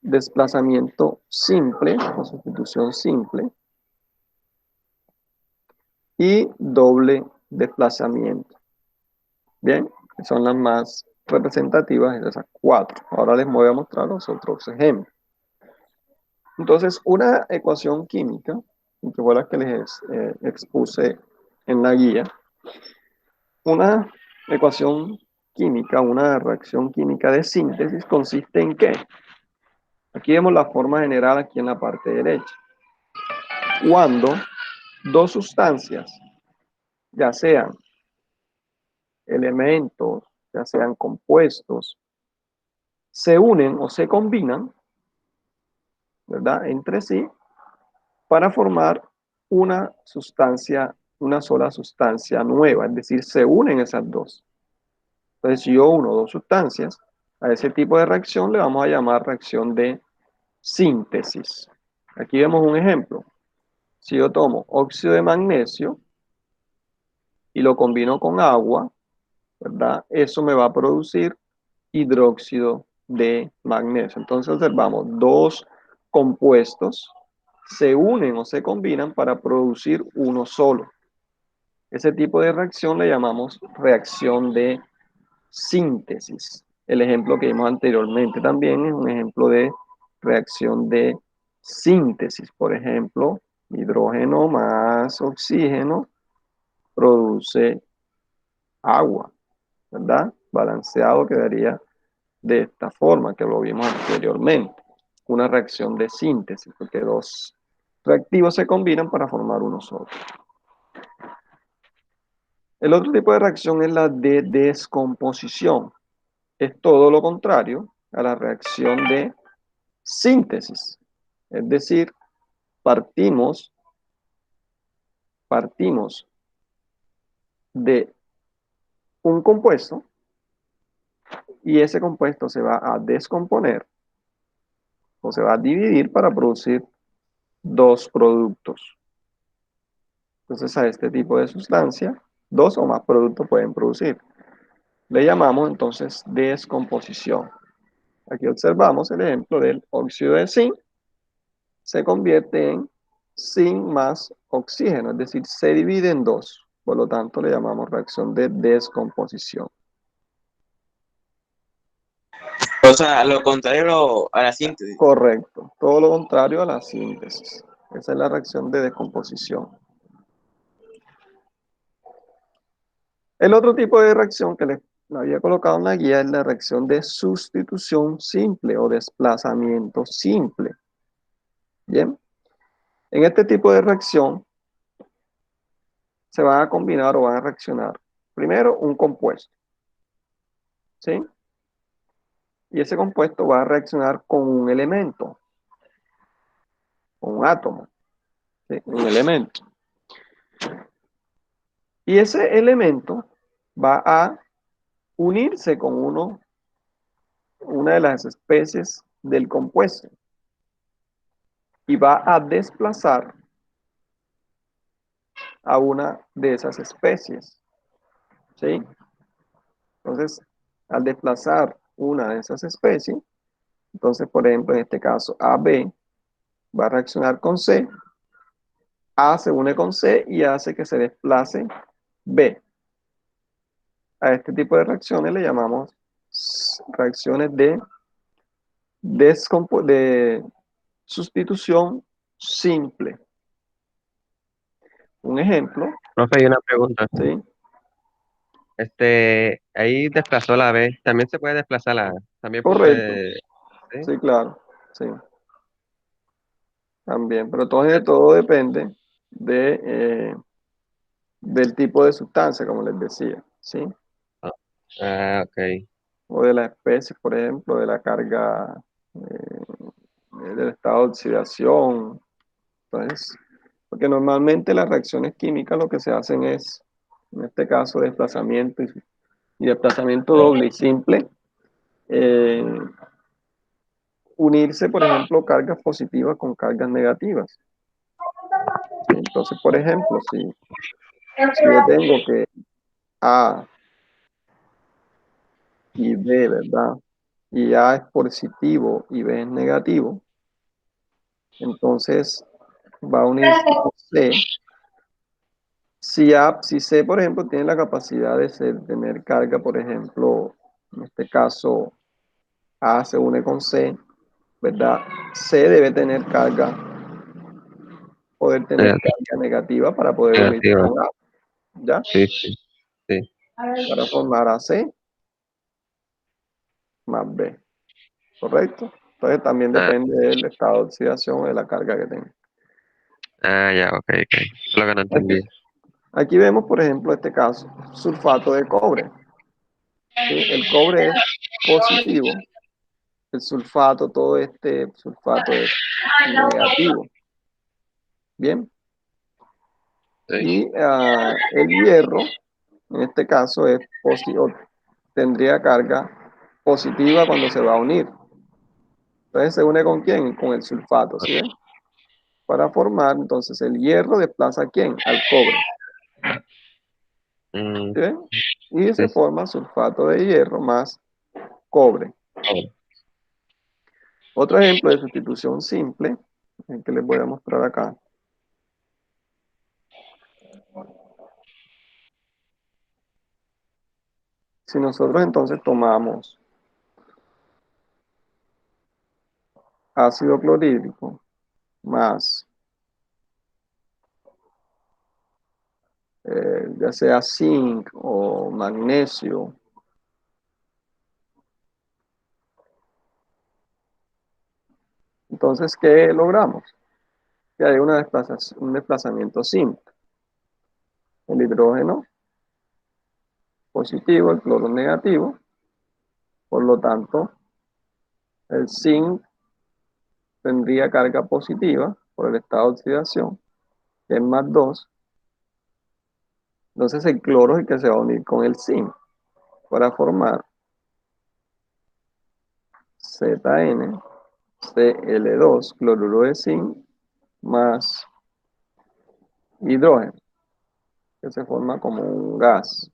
desplazamiento simple o sustitución simple y doble desplazamiento. Bien, son las más representativas de esas cuatro. Ahora les voy a mostrar los otros ejemplos. Entonces, una ecuación química, que fue la que les expuse en la guía, una ecuación química, una reacción química de síntesis consiste en ¿qué? Aquí vemos la forma general aquí en la parte derecha. Cuando dos sustancias, ya sean elementos, ya sean compuestos, se unen o se combinan, ¿verdad? Entre sí, para formar una sustancia, una sola sustancia nueva, es decir, se unen esas dos. Entonces, si yo uno dos sustancias, a ese tipo de reacción le vamos a llamar reacción de síntesis. Aquí vemos un ejemplo. Si yo tomo óxido de magnesio y lo combino con agua, ¿verdad? Eso me va a producir hidróxido de magnesio. Entonces observamos, dos compuestos se unen o se combinan para producir uno solo. Ese tipo de reacción le llamamos reacción de síntesis. El ejemplo que vimos anteriormente también es un ejemplo de reacción de síntesis. Por ejemplo, hidrógeno más oxígeno produce agua, ¿verdad? Balanceado quedaría de esta forma que lo vimos anteriormente. Una reacción de síntesis, porque dos reactivos se combinan para formar uno solo. El otro tipo de reacción es la de descomposición. Es todo lo contrario a la reacción de síntesis. Es decir, partimos de un compuesto y ese compuesto se va a descomponer o se va a dividir para producir dos productos. Entonces a este tipo de sustancia, dos o más productos pueden producir. Le llamamos entonces descomposición. Aquí observamos el ejemplo del óxido de zinc. Se convierte en zinc más oxígeno, es decir, se divide en dos. Por lo tanto, le llamamos reacción de descomposición. O sea, lo contrario a la síntesis. Correcto. Todo lo contrario a la síntesis. Esa es la reacción de descomposición. El otro tipo de reacción que les había colocado en la guía es la reacción de sustitución simple o desplazamiento simple. Bien. En este tipo de reacción se van a combinar o van a reaccionar primero un compuesto, ¿sí? Y ese compuesto va a reaccionar con un elemento, con un átomo, ¿sí? Un elemento. Y ese elemento va a unirse con una de las especies del compuesto y va a desplazar a una de esas especies, ¿sí? Entonces, al desplazar una de esas especies, entonces, por ejemplo, en este caso, AB va a reaccionar con C, A se une con C y hace que se desplace B. A este tipo de reacciones le llamamos reacciones de sustitución simple. Un ejemplo, Profe, hay una pregunta. ¿sí? Ahí desplazó la B. También se puede desplazar la A. También Correcto, puse, ¿sí? sí, claro, sí, también, pero todo depende del tipo de sustancia, como les decía, ¿sí? Ah, ok. O de la especie, por ejemplo, de la carga, del estado de oxidación. Entonces, porque normalmente las reacciones químicas lo que se hacen es, en este caso, desplazamiento y desplazamiento doble y simple. eh, Unirse, por ejemplo, cargas positivas con cargas negativas. Entonces, por ejemplo, si yo tengo que A y B, ¿verdad? Y A es positivo y B es negativo, entonces va a unirse con C. Si C, por ejemplo, tiene la capacidad de tener carga, por ejemplo, en este caso, A se une con C, ¿verdad? C debe tener carga, poder tener Negativo. carga negativa para poder unirse Negativa. con A, ¿ya? Sí, sí, sí. Para formar AC más B, ¿correcto? Entonces también Ah, depende del estado de oxidación o de la carga que tenga. ya, ok, ok. Eso es lo que no Aquí, entendí. aquí vemos, por ejemplo, este caso, sulfato de cobre. ¿Sí? El cobre es positivo, el sulfato, todo este sulfato es negativo. Bien. Sí. Y el hierro, en este caso, es tendría carga positiva cuando se va a unir. Entonces se une con quién? Con el sulfato, ¿sí ven? Para formar, entonces el hierro desplaza a quién? Al cobre, Mm, ¿sí ven? Y sí, se forma sulfato de hierro más cobre. sí. Otro ejemplo de sustitución simple, el que les voy a mostrar acá. Si nosotros entonces tomamos ácido clorhídrico más, ya sea zinc o magnesio, entonces, ¿qué logramos? Que hay un desplazamiento simple. El hidrógeno positivo, el cloro negativo, por lo tanto, el zinc tendría carga positiva por el estado de oxidación, que es más 2. Entonces el cloro es el que se va a unir con el zinc para formar ZnCl2, cloruro de zinc, más hidrógeno, que se forma como un gas.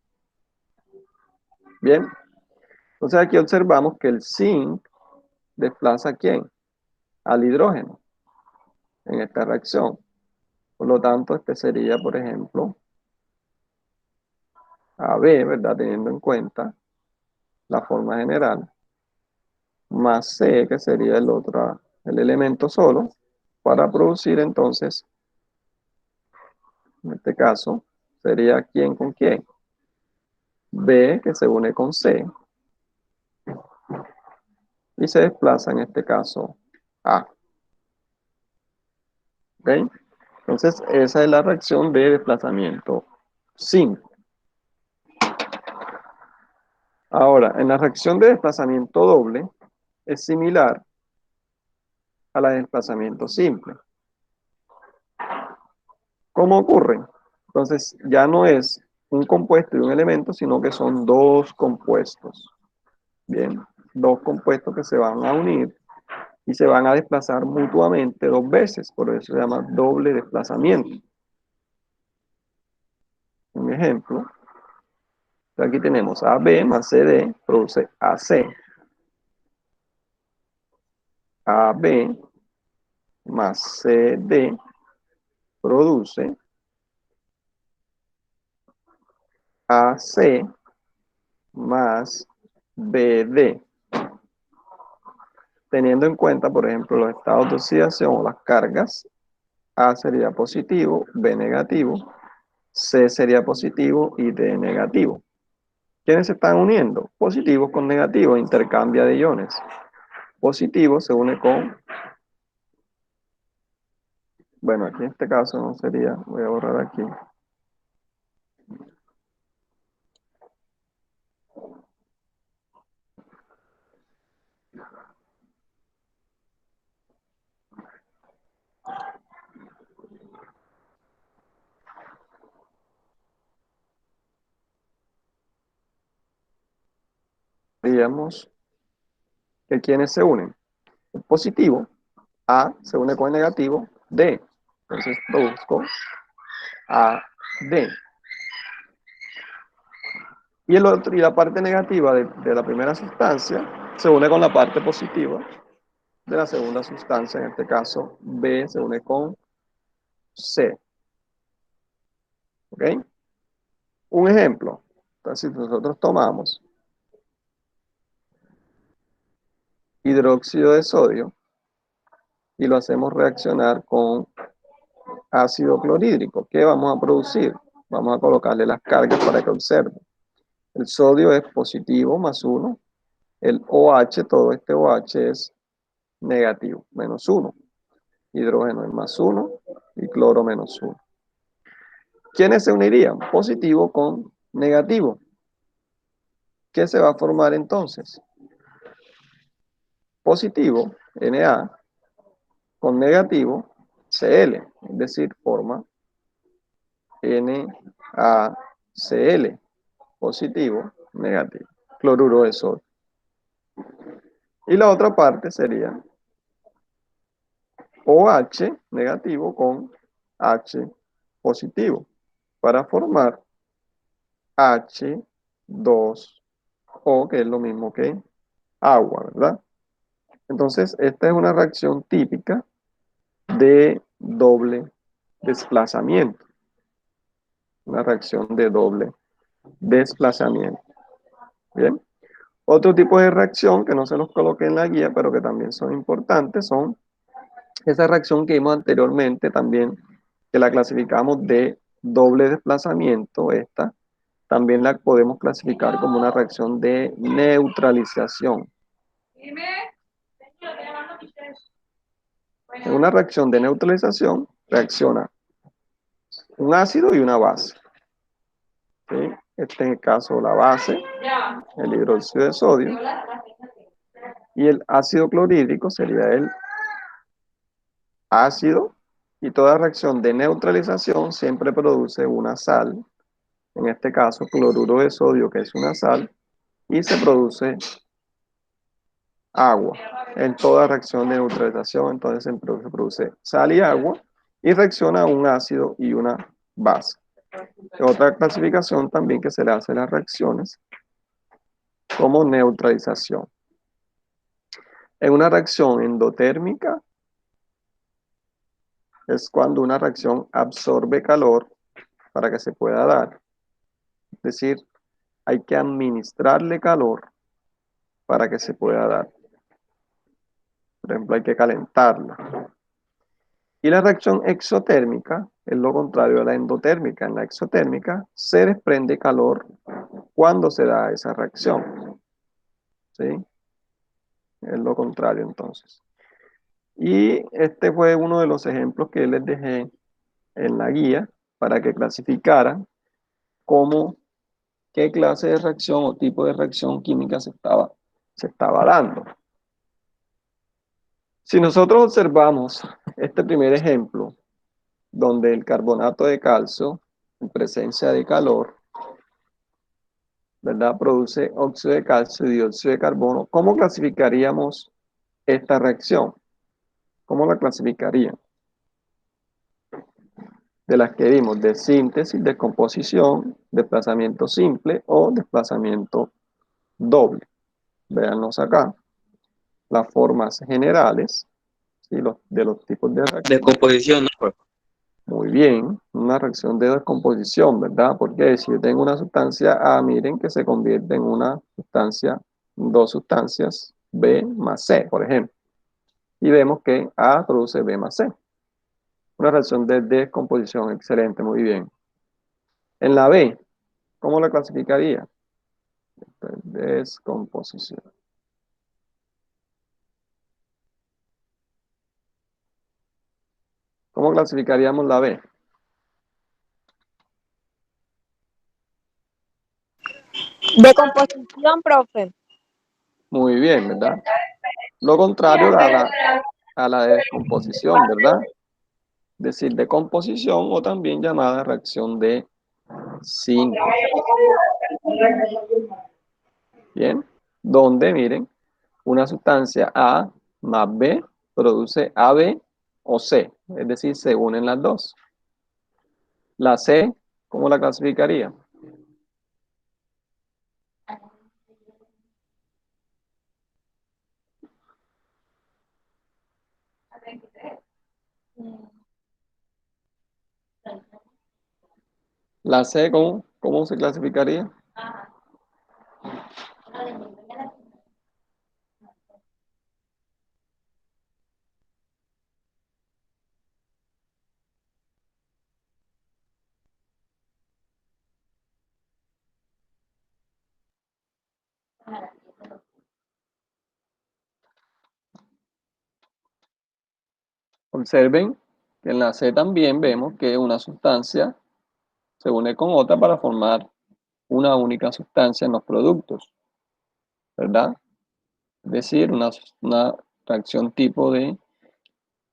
Bien, entonces aquí observamos que el zinc desplaza ¿a quién? Al hidrógeno en esta reacción. Por lo tanto, este sería, por ejemplo, AB, ¿verdad? Teniendo en cuenta la forma general, más C, que sería el elemento solo, para producir entonces, en este caso, sería ¿quién con quién? B, que se une con C, y se desplaza en este caso A. ¿Ok? Entonces, esa es la reacción de desplazamiento simple. Ahora, en la reacción de desplazamiento doble, es similar a la de desplazamiento simple. ¿Cómo ocurre? Entonces, ya no es un compuesto y un elemento, sino que son dos compuestos. Bien, dos compuestos que se van a unir y se van a desplazar mutuamente dos veces, por eso se llama doble desplazamiento. Un ejemplo, aquí tenemos AB más CD, produce AC. AB más CD produce AC más BD. Teniendo en cuenta, por ejemplo, los estados de oxidación o las cargas, A sería positivo, B negativo, C sería positivo y D negativo. ¿Quiénes se están uniendo? Positivos con negativos, intercambia de iones. Positivo se une con, bueno, aquí en este caso no sería, voy a borrar aquí. Diríamos que quienes se unen. El positivo, A se une con el negativo, D. Entonces produzco AD. Y la parte negativa de la primera sustancia se une con la parte positiva de la segunda sustancia, en este caso B se une con C. ¿Ok? Un ejemplo, entonces si nosotros tomamos hidróxido de sodio y lo hacemos reaccionar con ácido clorhídrico, ¿qué vamos a producir? Vamos a colocarle las cargas para que observen. El sodio es positivo más 1, el OH, todo este OH es negativo, menos 1. Hidrógeno es más 1 y cloro menos 1. ¿Quiénes se unirían? Positivo con negativo. ¿Qué se va a formar entonces? Positivo, Na, con negativo, Cl, es decir, forma NaCl, positivo, negativo, cloruro de sodio. Y la otra parte sería OH negativo con H positivo, para formar H2O, que es lo mismo que agua, ¿verdad? Entonces, esta es una reacción típica de doble desplazamiento. Una reacción de doble desplazamiento. Bien. Otro tipo de reacción que no se los coloqué en la guía, pero que también son importantes, son esa reacción que vimos anteriormente también, que la clasificamos de doble desplazamiento, esta, también la podemos clasificar como una reacción de neutralización. En una reacción de neutralización reacciona un ácido y una base. ¿Sí? Este es el caso de la base, el hidróxido de sodio, y el ácido clorhídrico sería el ácido, y toda reacción de neutralización siempre produce una sal, en este caso cloruro de sodio, que es una sal, y se produce agua. En toda reacción de neutralización, entonces se produce sal y agua, y reacciona un ácido y una base. Otra clasificación también que se le hace a las reacciones como neutralización. En una reacción endotérmica es cuando una reacción absorbe calor para que se pueda dar. Es decir, hay que administrarle calor para que se pueda dar. Por ejemplo, hay que calentarla. Y la reacción exotérmica es lo contrario a la endotérmica. En la exotérmica se desprende calor cuando se da esa reacción. ¿Sí? Es lo contrario entonces. Y este fue uno de los ejemplos que les dejé en la guía para que clasificaran cómo, qué clase de reacción o tipo de reacción química se estaba dando. Si nosotros observamos este primer ejemplo, donde el carbonato de calcio, en presencia de calor, ¿verdad?, produce óxido de calcio y dióxido de carbono, ¿cómo clasificaríamos esta reacción? ¿Cómo la clasificarían? De las que vimos, de síntesis, descomposición, desplazamiento simple o desplazamiento doble. Véanlos acá. Las formas generales, ¿sí?, de los tipos de reacción. Descomposición, ¿no? Muy bien, una reacción de descomposición, ¿verdad? Porque si yo tengo una sustancia A, miren que se convierte en una sustancia, dos sustancias B más C, por ejemplo. Y vemos que A produce B más C. Una reacción de descomposición, excelente, muy bien. En la B, ¿cómo la clasificaría? Descomposición. ¿Cómo clasificaríamos la B? Decomposición, profe. Muy bien, ¿verdad? Lo contrario a la descomposición, ¿verdad? Es decir, decomposición o también llamada reacción de síntesis. Bien, donde miren, una sustancia A más B produce AB o C, es decir, se unen las dos. La C, ¿cómo la clasificaría? La C, ¿Cómo se clasificaría? Observen que en la C también vemos que una sustancia se une con otra para formar una única sustancia en los productos, ¿verdad? Es decir, una reacción tipo de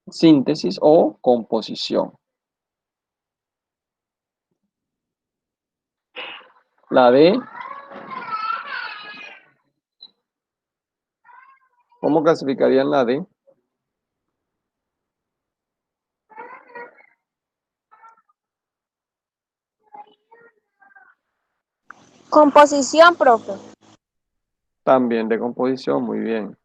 síntesis o composición. La D, ¿cómo clasificarían la D? Composición, profe. También de composición, muy bien.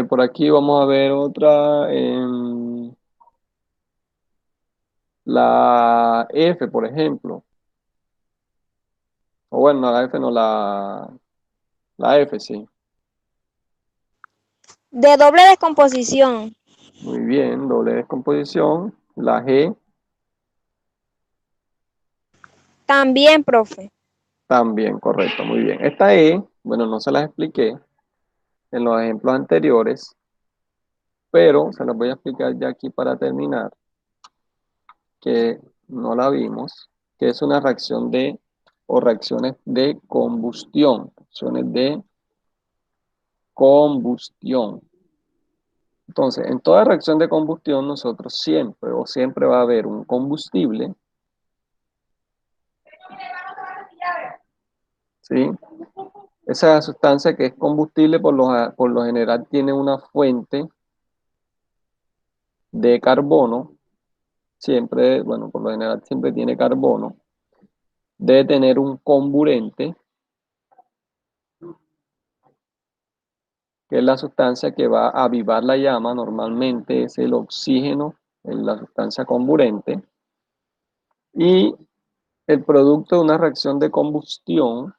Por aquí vamos a ver otra, la F, por ejemplo. O bueno, la F no, la F, sí. De doble descomposición. Muy bien, doble descomposición. La G, También, profe. también, correcto, muy bien. Esta E, bueno, no se las expliqué en los ejemplos anteriores, pero se las voy a explicar ya aquí para terminar, que no la vimos, que es una reacción de, o reacciones de combustión, reacciones de combustión. Entonces, en toda reacción de combustión, nosotros siempre va a haber un combustible, ¿sí? Esa sustancia que es combustible por lo general tiene una fuente de carbono, siempre, bueno, por lo general siempre tiene carbono, debe tener un comburente, que es la sustancia que va a avivar la llama, normalmente es el oxígeno, en la sustancia comburente, y el producto de una reacción de combustión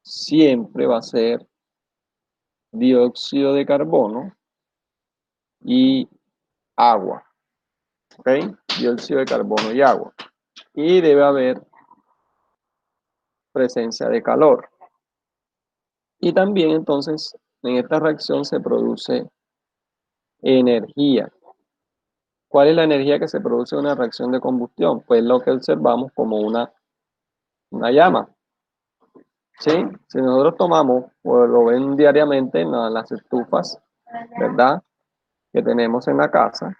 siempre va a ser dióxido de carbono y agua, ¿ok? Dióxido de carbono y agua. Y debe haber presencia de calor. Y también entonces en esta reacción se produce energía. ¿Cuál es la energía que se produce en una reacción de combustión? Pues lo que observamos como una llama. ¿Sí? Si nosotros tomamos, o lo ven diariamente en las estufas, ¿verdad? Que tenemos en la casa.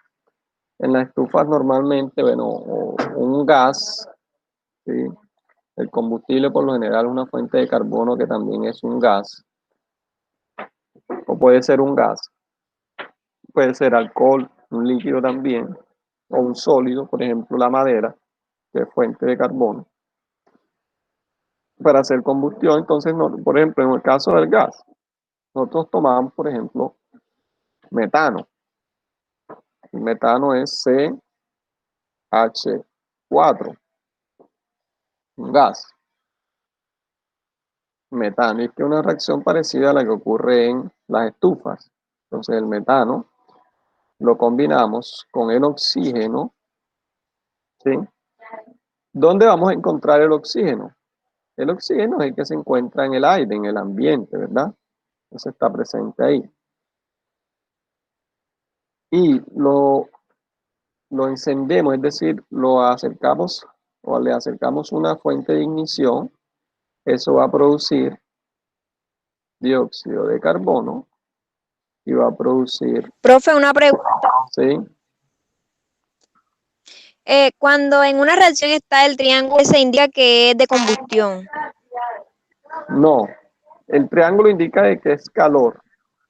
En las estufas normalmente, bueno, un gas, ¿sí? El combustible por lo general es una fuente de carbono que también es un gas, o puede ser un gas, puede ser alcohol, un líquido también, o un sólido, por ejemplo la madera, que es fuente de carbono, para hacer combustión. Entonces, por ejemplo, en el caso del gas, nosotros tomamos, por ejemplo, metano. El metano es CH4, un gas, metano, y es que una reacción parecida a la que ocurre en las estufas. Entonces, el metano lo combinamos con el oxígeno, ¿sí? ¿Dónde vamos a encontrar el oxígeno? El oxígeno es el que se encuentra en el aire, en el ambiente, ¿verdad? Ese está presente ahí. Y lo encendemos, es decir, lo acercamos o le acercamos una fuente de ignición, eso va a producir dióxido de carbono y va a producir, Profe, una pregunta. ¿sí? Cuando en una reacción está el triángulo, se indica que es de combustión. No, el triángulo indica de que es calor,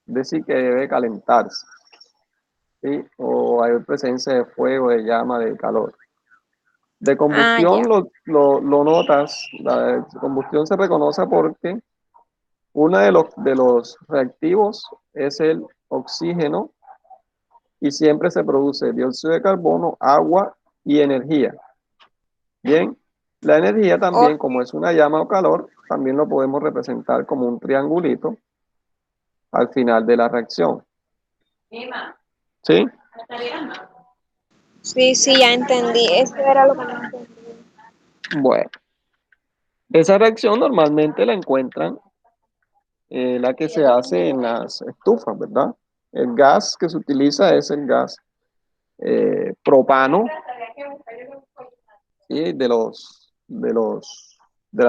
es decir, que debe calentarse, ¿sí? O hay presencia de fuego, de llama, de calor. De Ah, combustión ya. lo notas, la combustión se reconoce porque Uno de los reactivos es el oxígeno y siempre se produce dióxido de carbono, agua y energía. Bien, la energía también, como es una llama o calor, también lo podemos representar como un triangulito al final de la reacción. ¿Sí? Sí, sí, ya entendí. Eso era lo que no entendí. Bueno, esa reacción normalmente la encuentran la que se hace en las estufas, ¿verdad? El gas que se utiliza es el gas propano, ¿sí? De las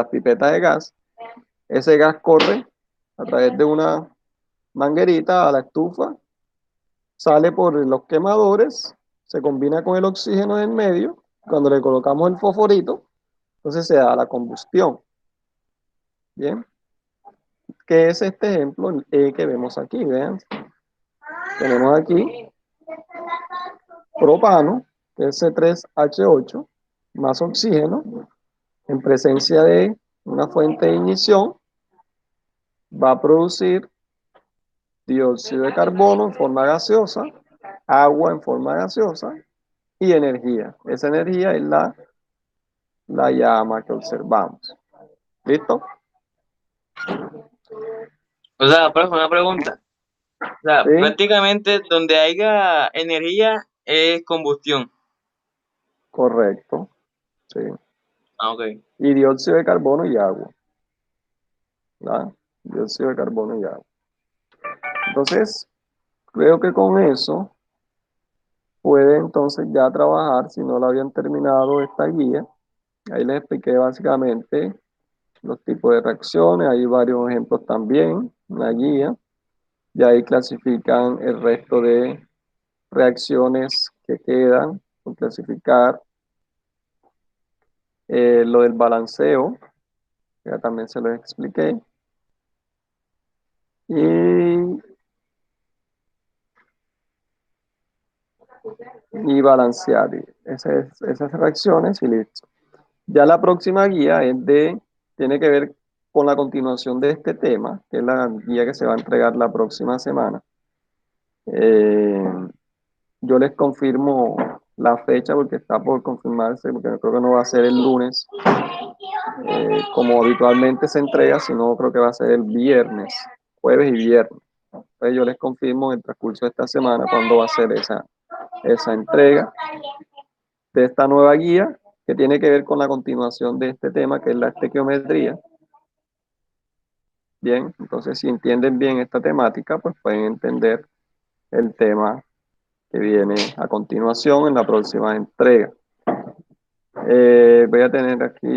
pipetas de gas. Ese gas corre a través de una manguerita a la estufa, sale por los quemadores, se combina con el oxígeno en medio. Cuando le colocamos el fosforito, entonces se da la combustión. Bien, ¿qué es este ejemplo que vemos aquí? Vean, tenemos aquí propano, que es C3H8, más oxígeno, en presencia de una fuente de ignición, va a producir dióxido de carbono en forma gaseosa, agua en forma gaseosa y energía. Esa energía es la llama que observamos. ¿Listo? O sea, profe, una pregunta. O sea, Sí, prácticamente donde haya energía es combustión. correcto. Sí. Ah, ok. Y dióxido de carbono y agua. ¿Verdad? Dióxido de carbono y agua. Entonces, creo que con eso puede entonces ya trabajar, si no lo habían terminado esta guía. Ahí les expliqué básicamente los tipos de reacciones, hay varios ejemplos también en la guía, y ahí clasifican el resto de reacciones que quedan por clasificar. Lo del balanceo, ya también se los expliqué. Y balancear esas reacciones y listo. Ya la próxima guía tiene que ver con la continuación de este tema, que es la guía que se va a entregar la próxima semana. Yo les confirmo la fecha porque está por confirmarse, porque creo que no va a ser el lunes, como habitualmente se entrega, sino creo que va a ser el viernes, jueves y viernes. Entonces yo les confirmo en el transcurso de esta semana cuándo va a ser esa entrega de esta nueva guía que tiene que ver con la continuación de este tema, que es la estequiometría. Bien, entonces si entienden bien esta temática, pues pueden entender el tema que viene a continuación en la próxima entrega. Voy a tener aquí